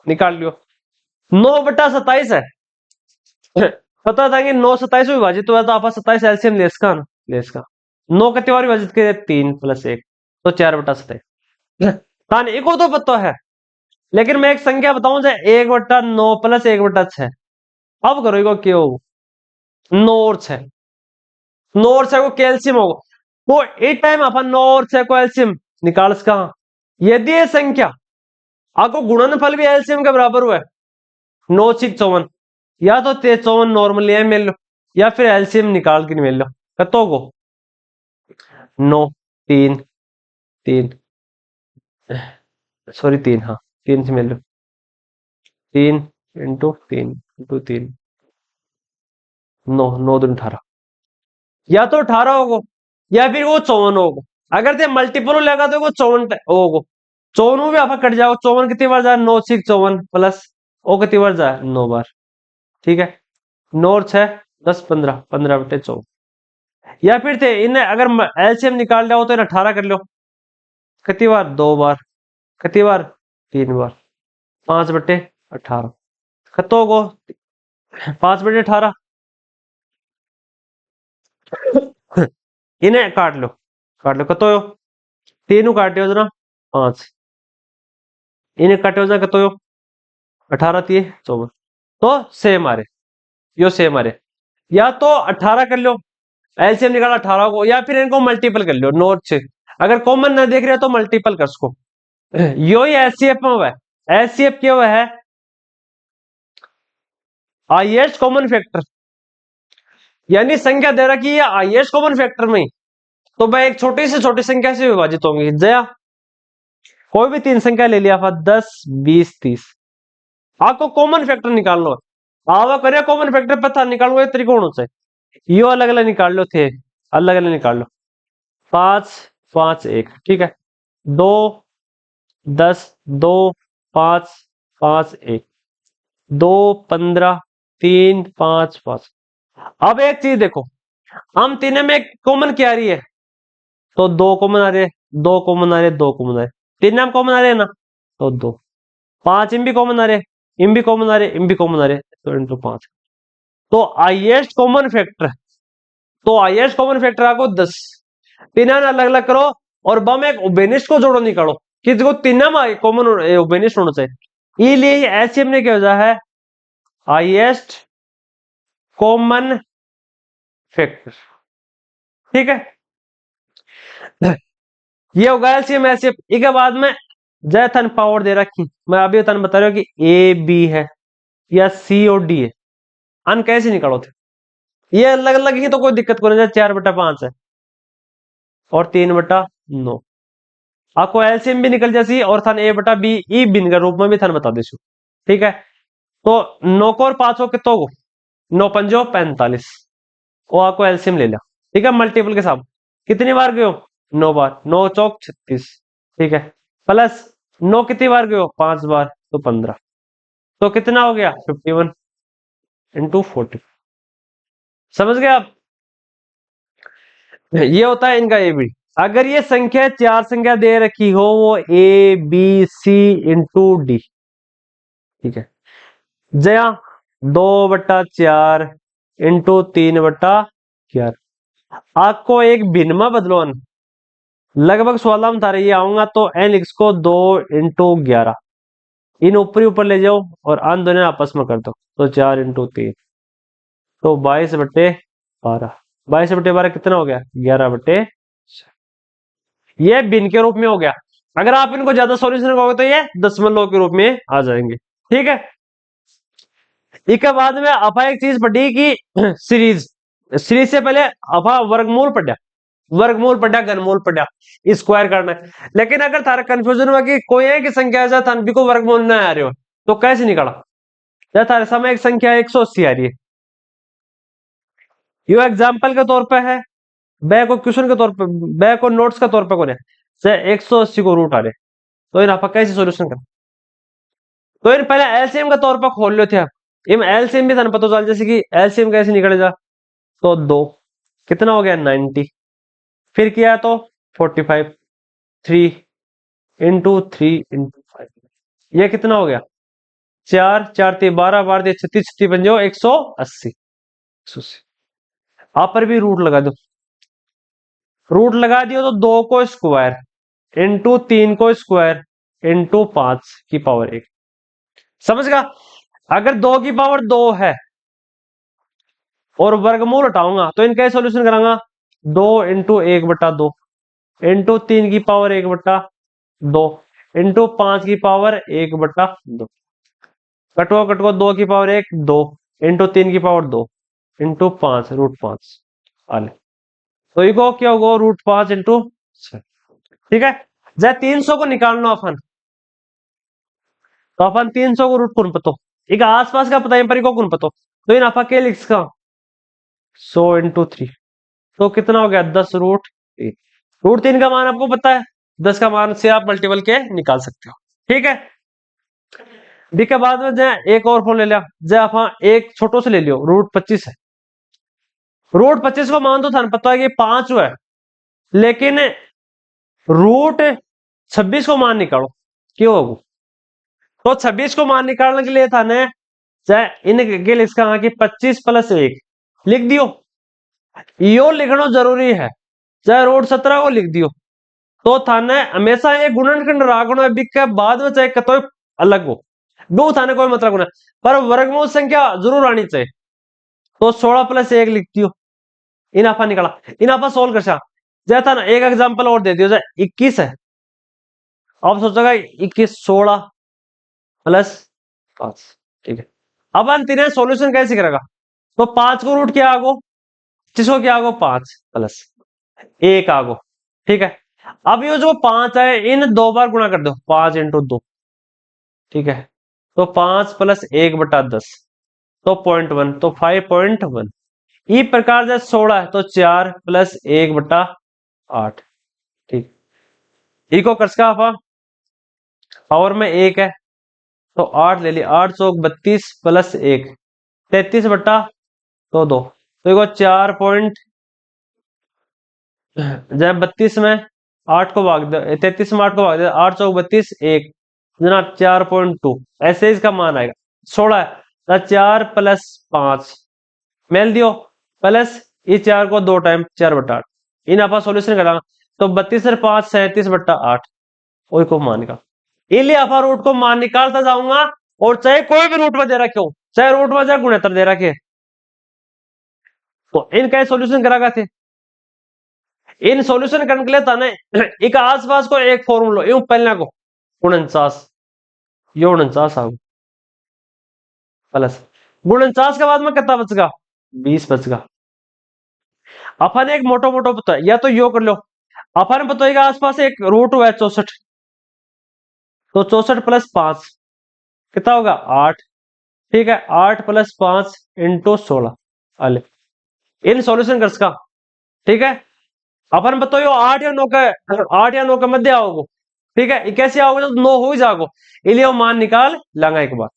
निकाल लियो। 9/27 है। पता था कि 9/27 में विभाजित हुआ तो आप 27 एलसीएम ले इसका ना, ले इसका। 9 कितनी बार विभाजित किया? 3 + 1 तो 4/27। तान एक को तो पता है, लेकिन मैं एक संख्या बताऊं चाहे 1/9 + 1/6। अब करो इको क्यों? 9 और 6, 9 और 6 को कैल्शियम होगा। वो इस टाइम अपन 9 और 6 को एल्सियम निकाल सका। यदि ये संख्या आपको गुणनफल भी एल्सियम के बराबर हुआ है, 9 6 54, या तो 53 नॉर्मली है मिल लो, या फिर एल्सियम निकाल के मिल लो। कतो को 9 3 3 सॉरी 3, हाँ 3 से मिल लो। 3 × 3 × 3 9 9 दूनी 18, या तो 18 होगो या फिर वो 54 होगो। अगर ते मल्टीपल लेगा तो वो 54 होगो। 54 भी आप कट जाओ। 54 कितनी बार जाए? 9 6 54 प्लस ओ कितनी बार जाए? 9 बार। ठीक है, 9 और 6 10 15 15/14। या फिर थे इन्हें अगर एलसीएम निकाल जाओ तो इन्हें 18 कर लो। कितनी बार? 2 बार। कितनी बार? 3 बार। 5/18 खत्तो को 5/18। इन्हें काट लो, काट लो। कतो 3 काटे हो ना 5, इन्हें काटे हो जाए कतो 18 3 54। तो सेम आ रहे, यो सेम आ रहे। या तो 18 कर लो, एलसीएम निकाला 18 को, या फिर इनको मल्टीपल कर लो 9 से। अगर कॉमन ना देख रहे हो तो मल्टीपल कर उसको। यो ही एचसीएफ में हुआ है। एचसीएफ क्या हुआ है? हाईएस्ट कॉमन फैक्टर, यानी संख्या दे रखी है हाईएस्ट कॉमन फैक्टर में, तो वह एक छोटी से छोटी संख्या से विभाजित होंगी। जया कोई भी 3 संख्या ले लिया, 10 20 30, आपको कॉमन फैक्टर निकालना है। आवा करे कॉमन फैक्टर पता निकालो, ये त्रिकोणों से यो अलग अलग निकाल लो थे, अलग अलग निकाल लो। 5 5 1, ठीक है। 2 10 2 5 5 1 2 15 3 5 5। अब एक चीज देखो, हम तीनों में कॉमन क्या आ रही है? तो 2 कॉमन आ रहे, 2 कॉमन आ रहे, 2 कॉमन आ रहे, तीन नाम कॉमन आ रहे हैं ना, तो 2। 5 इम भी कॉमन आ रहे, इम भी कॉमन आ रहे, इम भी कॉमन आ रहे, तो इंटू 5। तो हाईएस्ट कॉमन फैक्टर, तो हाईएस्ट कॉमन फैक्टर आपको 10। तीनों अलग अलग करो और बम एक उबेनिस्ट को जोड़ो निकालो कि देखो तीनों में कॉमन उबेनिस्ट होना चाहिए। इसलिए एचसीएम ने क्या होता है? Highest common factor. ठीक है, ये होगा एलसीएम एचसीएफ। इसके बाद में जय थन पावर दे रखी, मैं अभी तन बता रहा हूं कि ए बी है या सी और डी है, अन कैसे निकालो थे? ये अलग अलग ही तो कोई दिक्कत को नहीं। 4/5 है और 3/9, आपको एलसीएम भी निकल जाती और थन A/B ई बिन के रूप में भी थन बता देसु। ठीक है, तो 9 को और 5 को कितो को 9 पंजो 45, वो आपको एलसीएम ले लिया। ठीक है, मल्टीपल के साथ कितनी बार गयो? 9 बार। 9 चौक 36, ठीक है, प्लस 9 कितनी बार गयो? 5 बार, तो 15। तो कितना हो गया? 51 × 40। समझ गए आप? ये होता है इनका ए बी। अगर ये संख्या 4 संख्या दे रखी हो, वो A B C into D, ठीक है। जया 2/4 इंटू 3/4। आपको एक भिन्न में बदलो, लगभग 16 में था ये आऊंगा तो एन एक्स को 2 × 11, इन ऊपर ऊपर ले जाओ और अन दोनों आपस में कर दो, तो 4 × 3, तो 22/12। 22/12 कितना हो गया? 11/। ये भिन्न के रूप में हो गया। अगर आप इनको ज्यादा सॉल्यूशन करोगे तो ये दशमलव के रूप में आ जाएंगे। ठीक है, इसके बाद में अपा एक चीज पढ़ी कि सीरीज, सीरीज से पहले अपा वर्गमूल पढ़ा, वर्गमूल पढ़ा, घनमूल पढ़ा, स्क्वायर करना है। लेकिन अगर थारा कंफ्यूजन हुआ कि कोई एक संख्या है थान भी को वर्गमूल ना आ रहे हो, तो कैसे निकाला? या थारे समय एक संख्या 180 आ रही है, यो एग्जाम्पल के तौर पे है, बै को क्वेश्चन के तौर पे, बै को नोट्स के तौर पे कौन है से 180 को रूट आ रहे, तो इन आप कैसे सोल्यूशन कर? तो इन पहले एलसीएम के तौर पर खोल लो थे आप, इन एलसीएम भी थाने पता चल, जैसे कि एलसीएम कैसे निकलेगा, तो 2 कितना हो गया? 90, फिर किया तो 45 3 इंटू 3 × 5, ये कितना हो गया 4, 4 3 12, 12 3 36, 36 पंजो 180। आप पर भी रूट लगा दो, रूट लगा दियो तो 2 को स्क्वायर इंटू 3 को स्क्वायर इंटू 5 की पावर 1, समझ गया। अगर 2 की पावर 2 है और वर्गमूल हटाऊंगा तो इनका सॉल्यूशन करांगा 2 इंटू 1/2 इंटू 3 की पावर 1/2 इंटू 5 की पावर 1/2, कटो कटो 2 की पावर 1 2 इंटू 3 की पावर 2 इंटू 5 √5 आले, तो इको क्या होगा √5 इंटू 6, ठीक है। जब 300 को निकालना अपन, तो अपन 300 को रूट कौन पतो, एक आसपास का पता है पर इको कौन पतो, तो इन आपा के लिख का 100 इंटू 3, तो कितना हो गया 10 √3। √3 का मान आपको पता है, 10 का मान से आप मल्टीपल के निकाल सकते हो, ठीक है। डी के बाद में जय एक और फॉर्म ले लिया, जय आप एक छोटो से ले लियो √25 है, √25 को मान तो था पता है कि 5 है, लेकिन √26 को मान निकालो क्यों होगा, तो 26 को मान निकालने के लिए था ने चाहे इनके लिए इसका कि 25 + 1 लिख दियो, यो लिखना जरूरी है, चाहे √17 को लिख दियो, तो थाने हमेशा ये गुणनखंड राखना है, के बाद में चाहे कतो अलग हो दो थाने कोई मतलब नहीं, पर वर्गमूल संख्या जरूर आनी चाहिए, तो 16 + 1 लिख दियो, इन आपा निकाला, इन आपा सोल्व कर जैसा ना एक एग्जांपल और दे दियो, जाए 21 है, अब सोचेगा 21 16 + 5, ठीक है। अब हम तीनों सॉल्यूशन कैसे करेगा, तो 5 को रूट क्या आगो, जिसको क्या आगो 5 + 1 आगो, ठीक है। अब ये जो 5 है इन 2 बार गुणा कर दो, 5 इंटू 2, ठीक है, तो 5 + 1/10, तो 0.1, तो 5.1। इस प्रकार से 16 है तो 4 + 1/8, ठीक, इको कर्स का पावर में 1 है, तो 8 ले लिया, 8 चौक 32 + 1 33/2, तो देखो 4 पॉइंट, जब 32 में 8 को भाग दो, 33 में 8 को भाग दो, 8 चौक 32 1 जनाब 4.2, ऐसे इसका मान आएगा 16 है, तो 4 + 5 मेल दियो प्लस इस 4 को 2 टाइम 4/8, इन आप सॉल्यूशन करा तो 32 और 5 37/8 और को मान निकाल, इसलिए आप रूट को मान निकालता जाऊंगा, और चाहे कोई भी रूट में दे रखे हो, चाहे रूट में चाहे गुणेतर दे रखे, तो इनका सॉल्यूशन करा थे, इन सॉल्यूशन करने के लिए था ना एक आसपास को एक फॉर्मूला यूं पहले को 49 ये 49 आ प्लस 49 के बाद में कितना बचेगा 20 बचेगा। अपन एक मोटो मोटो पता है, या तो यो कर लो, अपन बताएगा आसपास एक रूट हुआ है 64, तो 64 + 5 कितना होगा 8, ठीक है, 8 + 5 इंटू 16 अले इन सॉल्यूशन कर सका, ठीक है। अपन बताओ 8 या 9 का 8 या 9 के मध्य आओगे, ठीक है, कैसे आओगे तो 9 हो ही जाओगे, इसलिए वो मान निकाल लांगा एक बार,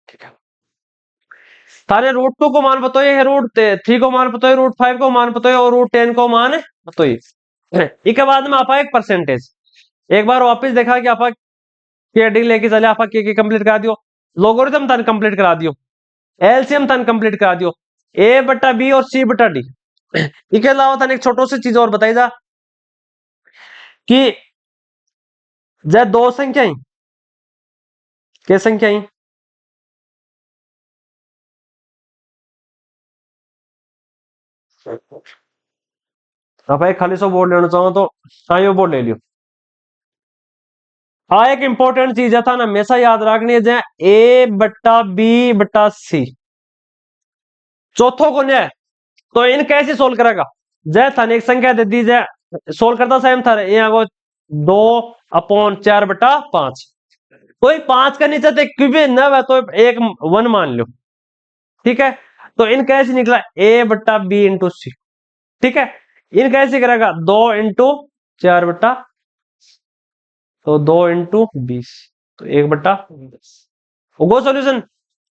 ठीक है। तारे √2 को मान बताइए, √3 को मान बताइए, √5 को मान बताइए, और √10 को मान बताइए, इसके बाद में आपा एक परसेंटेज एक बार वापस देखा कि आपा हेडिंग लेके चले, आपा के कंप्लीट करा दियो, लोगरिथम तन कंप्लीट करा दियो, एलसीएम तन कंप्लीट करा दियो, a/b और c/d। इसके अलावा तन एक छोटो सी चीज और बताई जा कि जब दो संख्या ही क्या संख्या ही आप एक खाली सो बोर्ड लेना चाहो तो हाँ यो बोर्ड ले लियो। हाँ एक इंपॉर्टेंट चीज है था ना हमेशा याद रखनी है, जय a/b/c चौथो को न्याय, तो इन कैसे सोल्व करेगा, जय था एक संख्या दे दी जय सोल्व करता सेम था यहाँ को 2/4/5, कोई 5 का नीचे तो क्योंकि न है तो एक 1 मान लो, ठीक है, तो इन कैसे निकला a/b/c, ठीक है। इन कैसे करेगा 2 × 4 तो 2 × 20, तो 1/10 होगा सॉल्यूशन,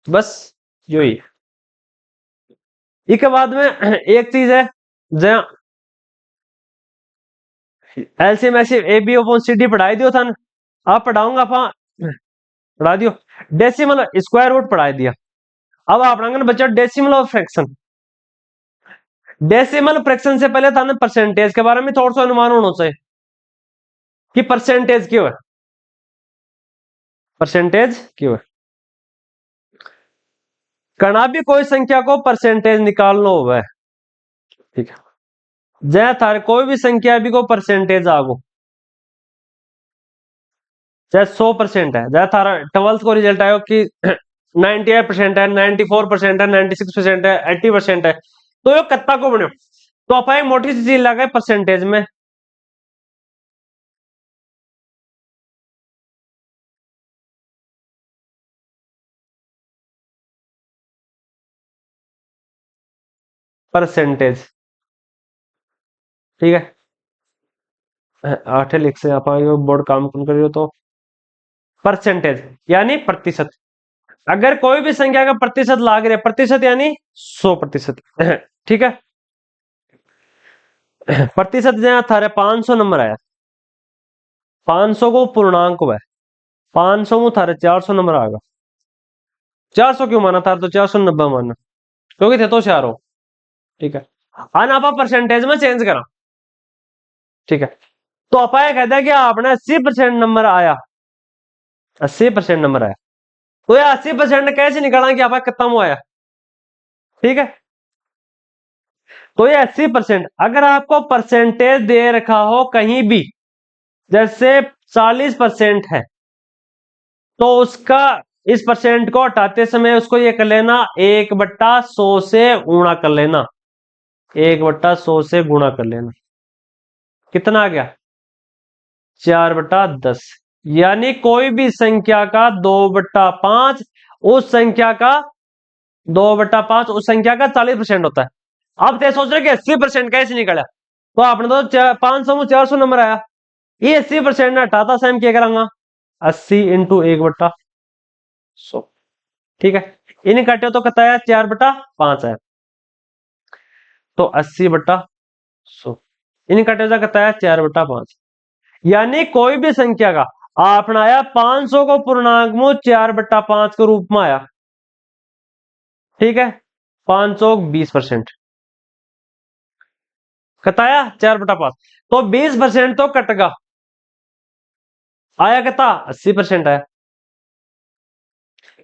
बस यही है। इसके बाद में एक चीज है जहाँ एलसीएम ऐसे A B upon C D पढ़ाई दियो था, आप पढ़ाऊंगा आप पढ़ा दियो। डेसिमल स्क्वायर रूट पढ़ा दिया। अब आप बच्चा डेसिमल और फ्रैक्शन। डेसिमल फ्रैक्शन से पहले था परसेंटेज के बारे में थोड़ा सा अनुमान होना चाहिए कि परसेंटेज क्यों है, परसेंटेज क्यों है। कना भी कोई संख्या को परसेंटेज निकालना हुआ है, ठीक है, जय थारे कोई भी संख्या भी को परसेंटेज आगो, चाहे 100% है, जय थारा 12th को रिजल्ट आयो कि 98% है, 94% है, 96% है, 80% है, तो ये कत्ता को बनो, तो आप एक मोटी सी चीज लगाए परसेंटेज में। परसेंटेज, ठीक है, 8 लिख से आप बोर्ड काम कौन करियो तो परसेंटेज यानी प्रतिशत। अगर कोई भी संख्या का प्रतिशत लाग रहे, प्रतिशत यानी 100%, ठीक है। प्रतिशत जहाँ थारे 500 नंबर आया, 500 को पूर्णांक है, 500 में थारे 400 नंबर आएगा। 400 क्यों माना था, तो 490 माना क्योंकि थे तो 4 हो, ठीक है। आना आप परसेंटेज में चेंज करा, ठीक है, तो आप कहते हैं कि आपने 80% नंबर आया, 80% नंबर आया, तो ये 80% कैसे निकाला कि आप कितना में आया, ठीक है। तो ये 80%, अगर आपको परसेंटेज दे रखा हो कहीं भी, जैसे 40% है, तो उसका इस परसेंट को हटाते समय उसको ये कर लेना 1/100 से गुणा कर लेना, 1/100 से गुणा कर लेना, कितना आ गया 4/10। यानी कोई भी संख्या का 2/5 उस संख्या का 2/5 उस संख्या का 40% होता है। अब ते सोच रहे कि 80% कैसे निकला, तो आपने तो 500 में 400 नंबर आया, ये 80% ना हटाता सैम क्या करांगा 80 इंटू 1/100, ठीक है। इन काटे तो कहता है 4/5 है, तो 80/100, इन काटे तो कहता है 4/5। यानी कोई भी संख्या का आपने आया 500 को पूर्णांक में 4/5 के रूप में आया, ठीक है, 500 20% कताया 4/5, तो 20% तो कटगा, आया कितना 80% आया,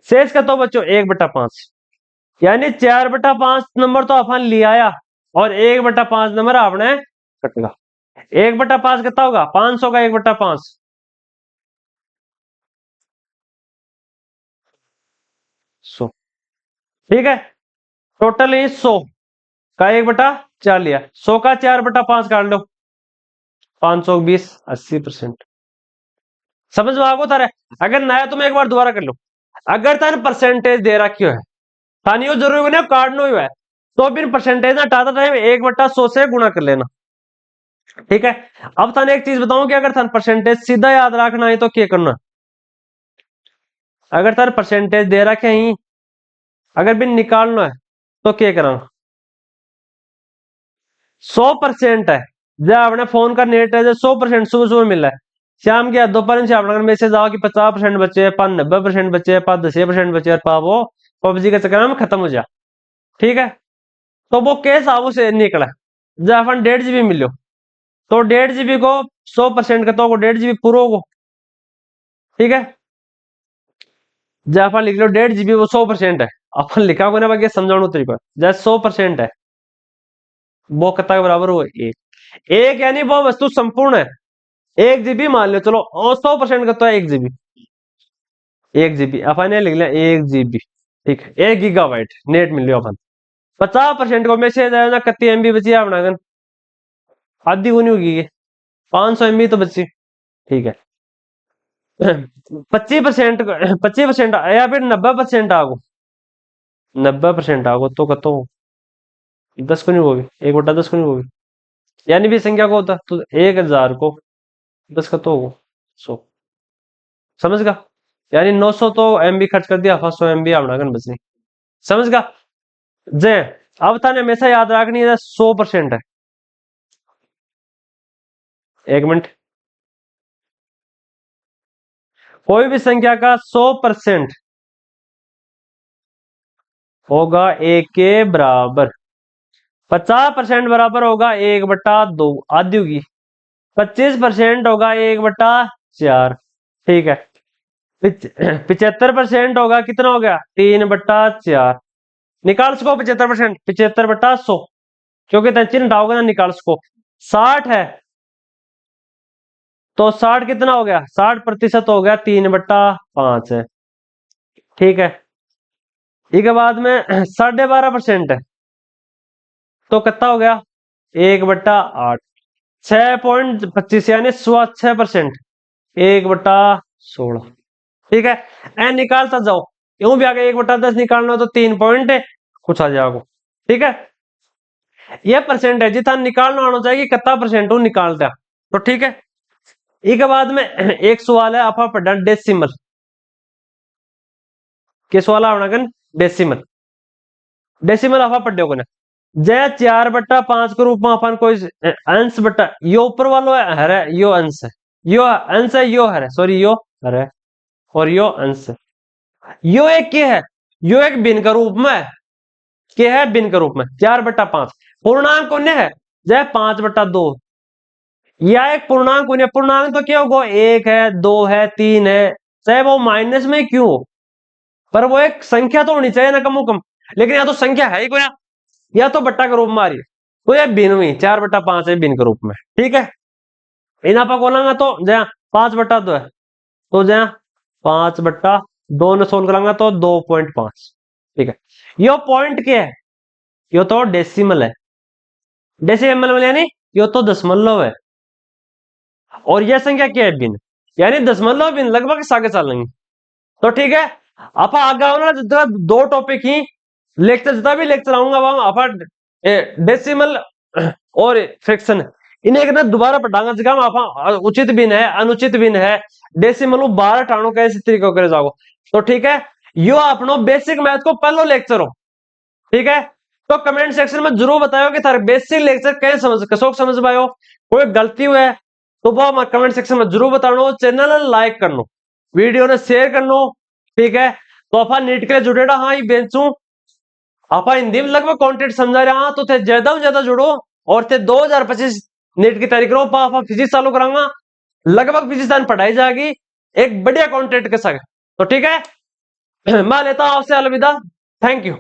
शेष का तो बच्चों 1/5, यानी 4/5 नंबर तो अपन ले आया और 1/5 नंबर आपने कटगा। 1/5 कितना होगा 500 का 1/5, 100, ठीक है। टोटल इज 100 का 1/4 लिया, 100 का 4/5 काट लो, 520 80%। समझ में आगो तारे, अगर नया तुम एक बार दोबारा कर लो, अगर तारे परसेंटेज दे रखी है, थानी जरूरी नहीं काटना ही है, तो फिर परसेंटेज ना हटाता टाइम 1/100 से गुणा कर लेना, ठीक है। अब थाने एक चीज बताऊं कि अगर थाने परसेंटेज सीधा याद रखना है तो क्या करना, अगर तार परसेंटेज दे रखे ही अगर भी निकालना है तो क्या करा, 100% है, जब अपने फोन का नेट है 100% सुबह सुबह मिल रहा है, शाम के दोपहर से अपना मैसेज आओ कि 50% बचे, 90% बचे, 10% बचे, और वो पबजी के चक्कर में खत्म हो जा, ठीक है। तो वो केस आबू से निकला, जब अपन 1.5 GB मिलो, तो 1.5 GB को 100% का तो 1.5 GB पूरा होगा, ठीक है। जब अपन लिख लो 1.5 GB वो 100% है, अपन लिखा को ना बाकी समझाने तरीका, जब 100% है वो कितना के बराबर हुआ एक, एक यानी वो वस्तु संपूर्ण है, 1 GB मान लो, चलो और 100% का तो है 1 GB, 1 GB अपन ने लिख लिया 1 GB, ठीक है, 1 GB नेट मिल लियो अपन। 50% को मैसेज आया ना, कितनी MB बची है अपना, आधी को नहीं होगी 500 MB तो बची, ठीक है। 25% 25% या फिर 90% आगो, 90% आगो तो कतो 10 को नहीं होगी, 1/10 को नहीं होगी, यानी भी संख्या को होता तो 1000 को 10 का तो होगा 100, समझ गा, यानी 900 तो MB खर्च कर दिया, 100 MB अपना बचनी, समझ गा। जय अब थाने हमेशा याद रखनी है 100% है, 1 मिनट, कोई भी संख्या का 100% होगा 1 के बराबर। 50% बराबर होगा 1/2 आधी होगी। 25% होगा 1/4। ठीक है। 75% होगा कितना हो गया 3/4। निकाल सको 75%, 75/100, क्योंकि चिन्ह हटाओगे ना निकाल सको। 60 है तो 60 कितना हो गया 60% हो गया 3/5 है। ठीक है। इसके बाद में 12.5% है तो कितना हो गया 1/8। 6.25 यानी 6.25%, 1/16। ठीक है। एन निकालता जाओ, यूं भी आगे 1/10 निकालना हो तो 3 पॉइंट कुछ आ जाओगे। ठीक है। ये परसेंट है जितना निकालना आना चाहिए कितना परसेंट हूं निकालता। तो ठीक है। इसके बाद में एक सवाल है आप पढ़ना डेसिमल के सवाल आवना डेसिमल। डेसिमल आप पढ़े हो जय 4/5 के रूप में अपन कोई अंश बटा यो ऊपर वालो है हर है यो अंश है, यो अंश है यो हर है, सॉरी यो हर है और यो अंश है। यो एक क्या है यो एक भिन्न के रूप में क्या है भिन्न के रूप में 4/5 पूर्णांक कौन है जय 5/2 या एक पूर्णांक कौन है। पूर्णांक तो क्या होगा 1 है 2 है 3 है चाहे वो माइनस में क्यों हो पर वो एक संख्या तो होनी चाहिए ना कम कम। लेकिन या तो संख्या है ही कोई या तो बट्टा के रूप में आ रही है तो यह भिन्न हुई 4/5 है भिन्न के रूप में। ठीक है। इन आप बोलेंगे तो जया 5/2 है तो जया 5/2 ने सोल्व करांगा तो 2.5। ठीक है। यो पॉइंट क्या है यो तो डेसिमल है। डेसिमल यानी यो तो दशमलव है और यह संख्या क्या है भिन्न यानी दशमलव भिन्न लगभग सागे चलेंगे। तो ठीक है। आप आगे आओ ना जितना 2 टॉपिक ही लेक्चर जितना भी लेक्चर आऊंगा वहां आप डेसिमल और फ्रैक्शन इन्हें एक ना दोबारा पढ़ाऊंगा जगह आप उचित भिन्न है अनुचित भिन्न है डेसिमल 12 ठाणों कैसे तरीके करे जाओ। तो ठीक है। यो अपनो बेसिक मैथ को पहलो लेक्चर हो। ठीक है। तो कमेंट सेक्शन में जरूर बताओ कि थारे बेसिक लेक्चर कैसे समझ कसो समझ पायो कोई गलती हुआ है तो वो कमेंट सेक्शन में जरूर बतानो। चैनल ने लाइक करनो वीडियो ने शेयर करनो। ठीक है। तो आप नीट के लिए जुड़ेड़ा हाँ ही बेंचू आप हिंदी में लगभग कंटेंट समझा रहे हाँ तो थे ज्यादा से ज्यादा जुड़ो और थे 2025 नीट की तारीख रो आप फिजिक्स चालू करांगा लगभग फिजिक्स पढ़ाई जाएगी एक बढ़िया कंटेंट के साथ। तो ठीक है। मैं लेता हूं आपसे अलविदा। Thank you.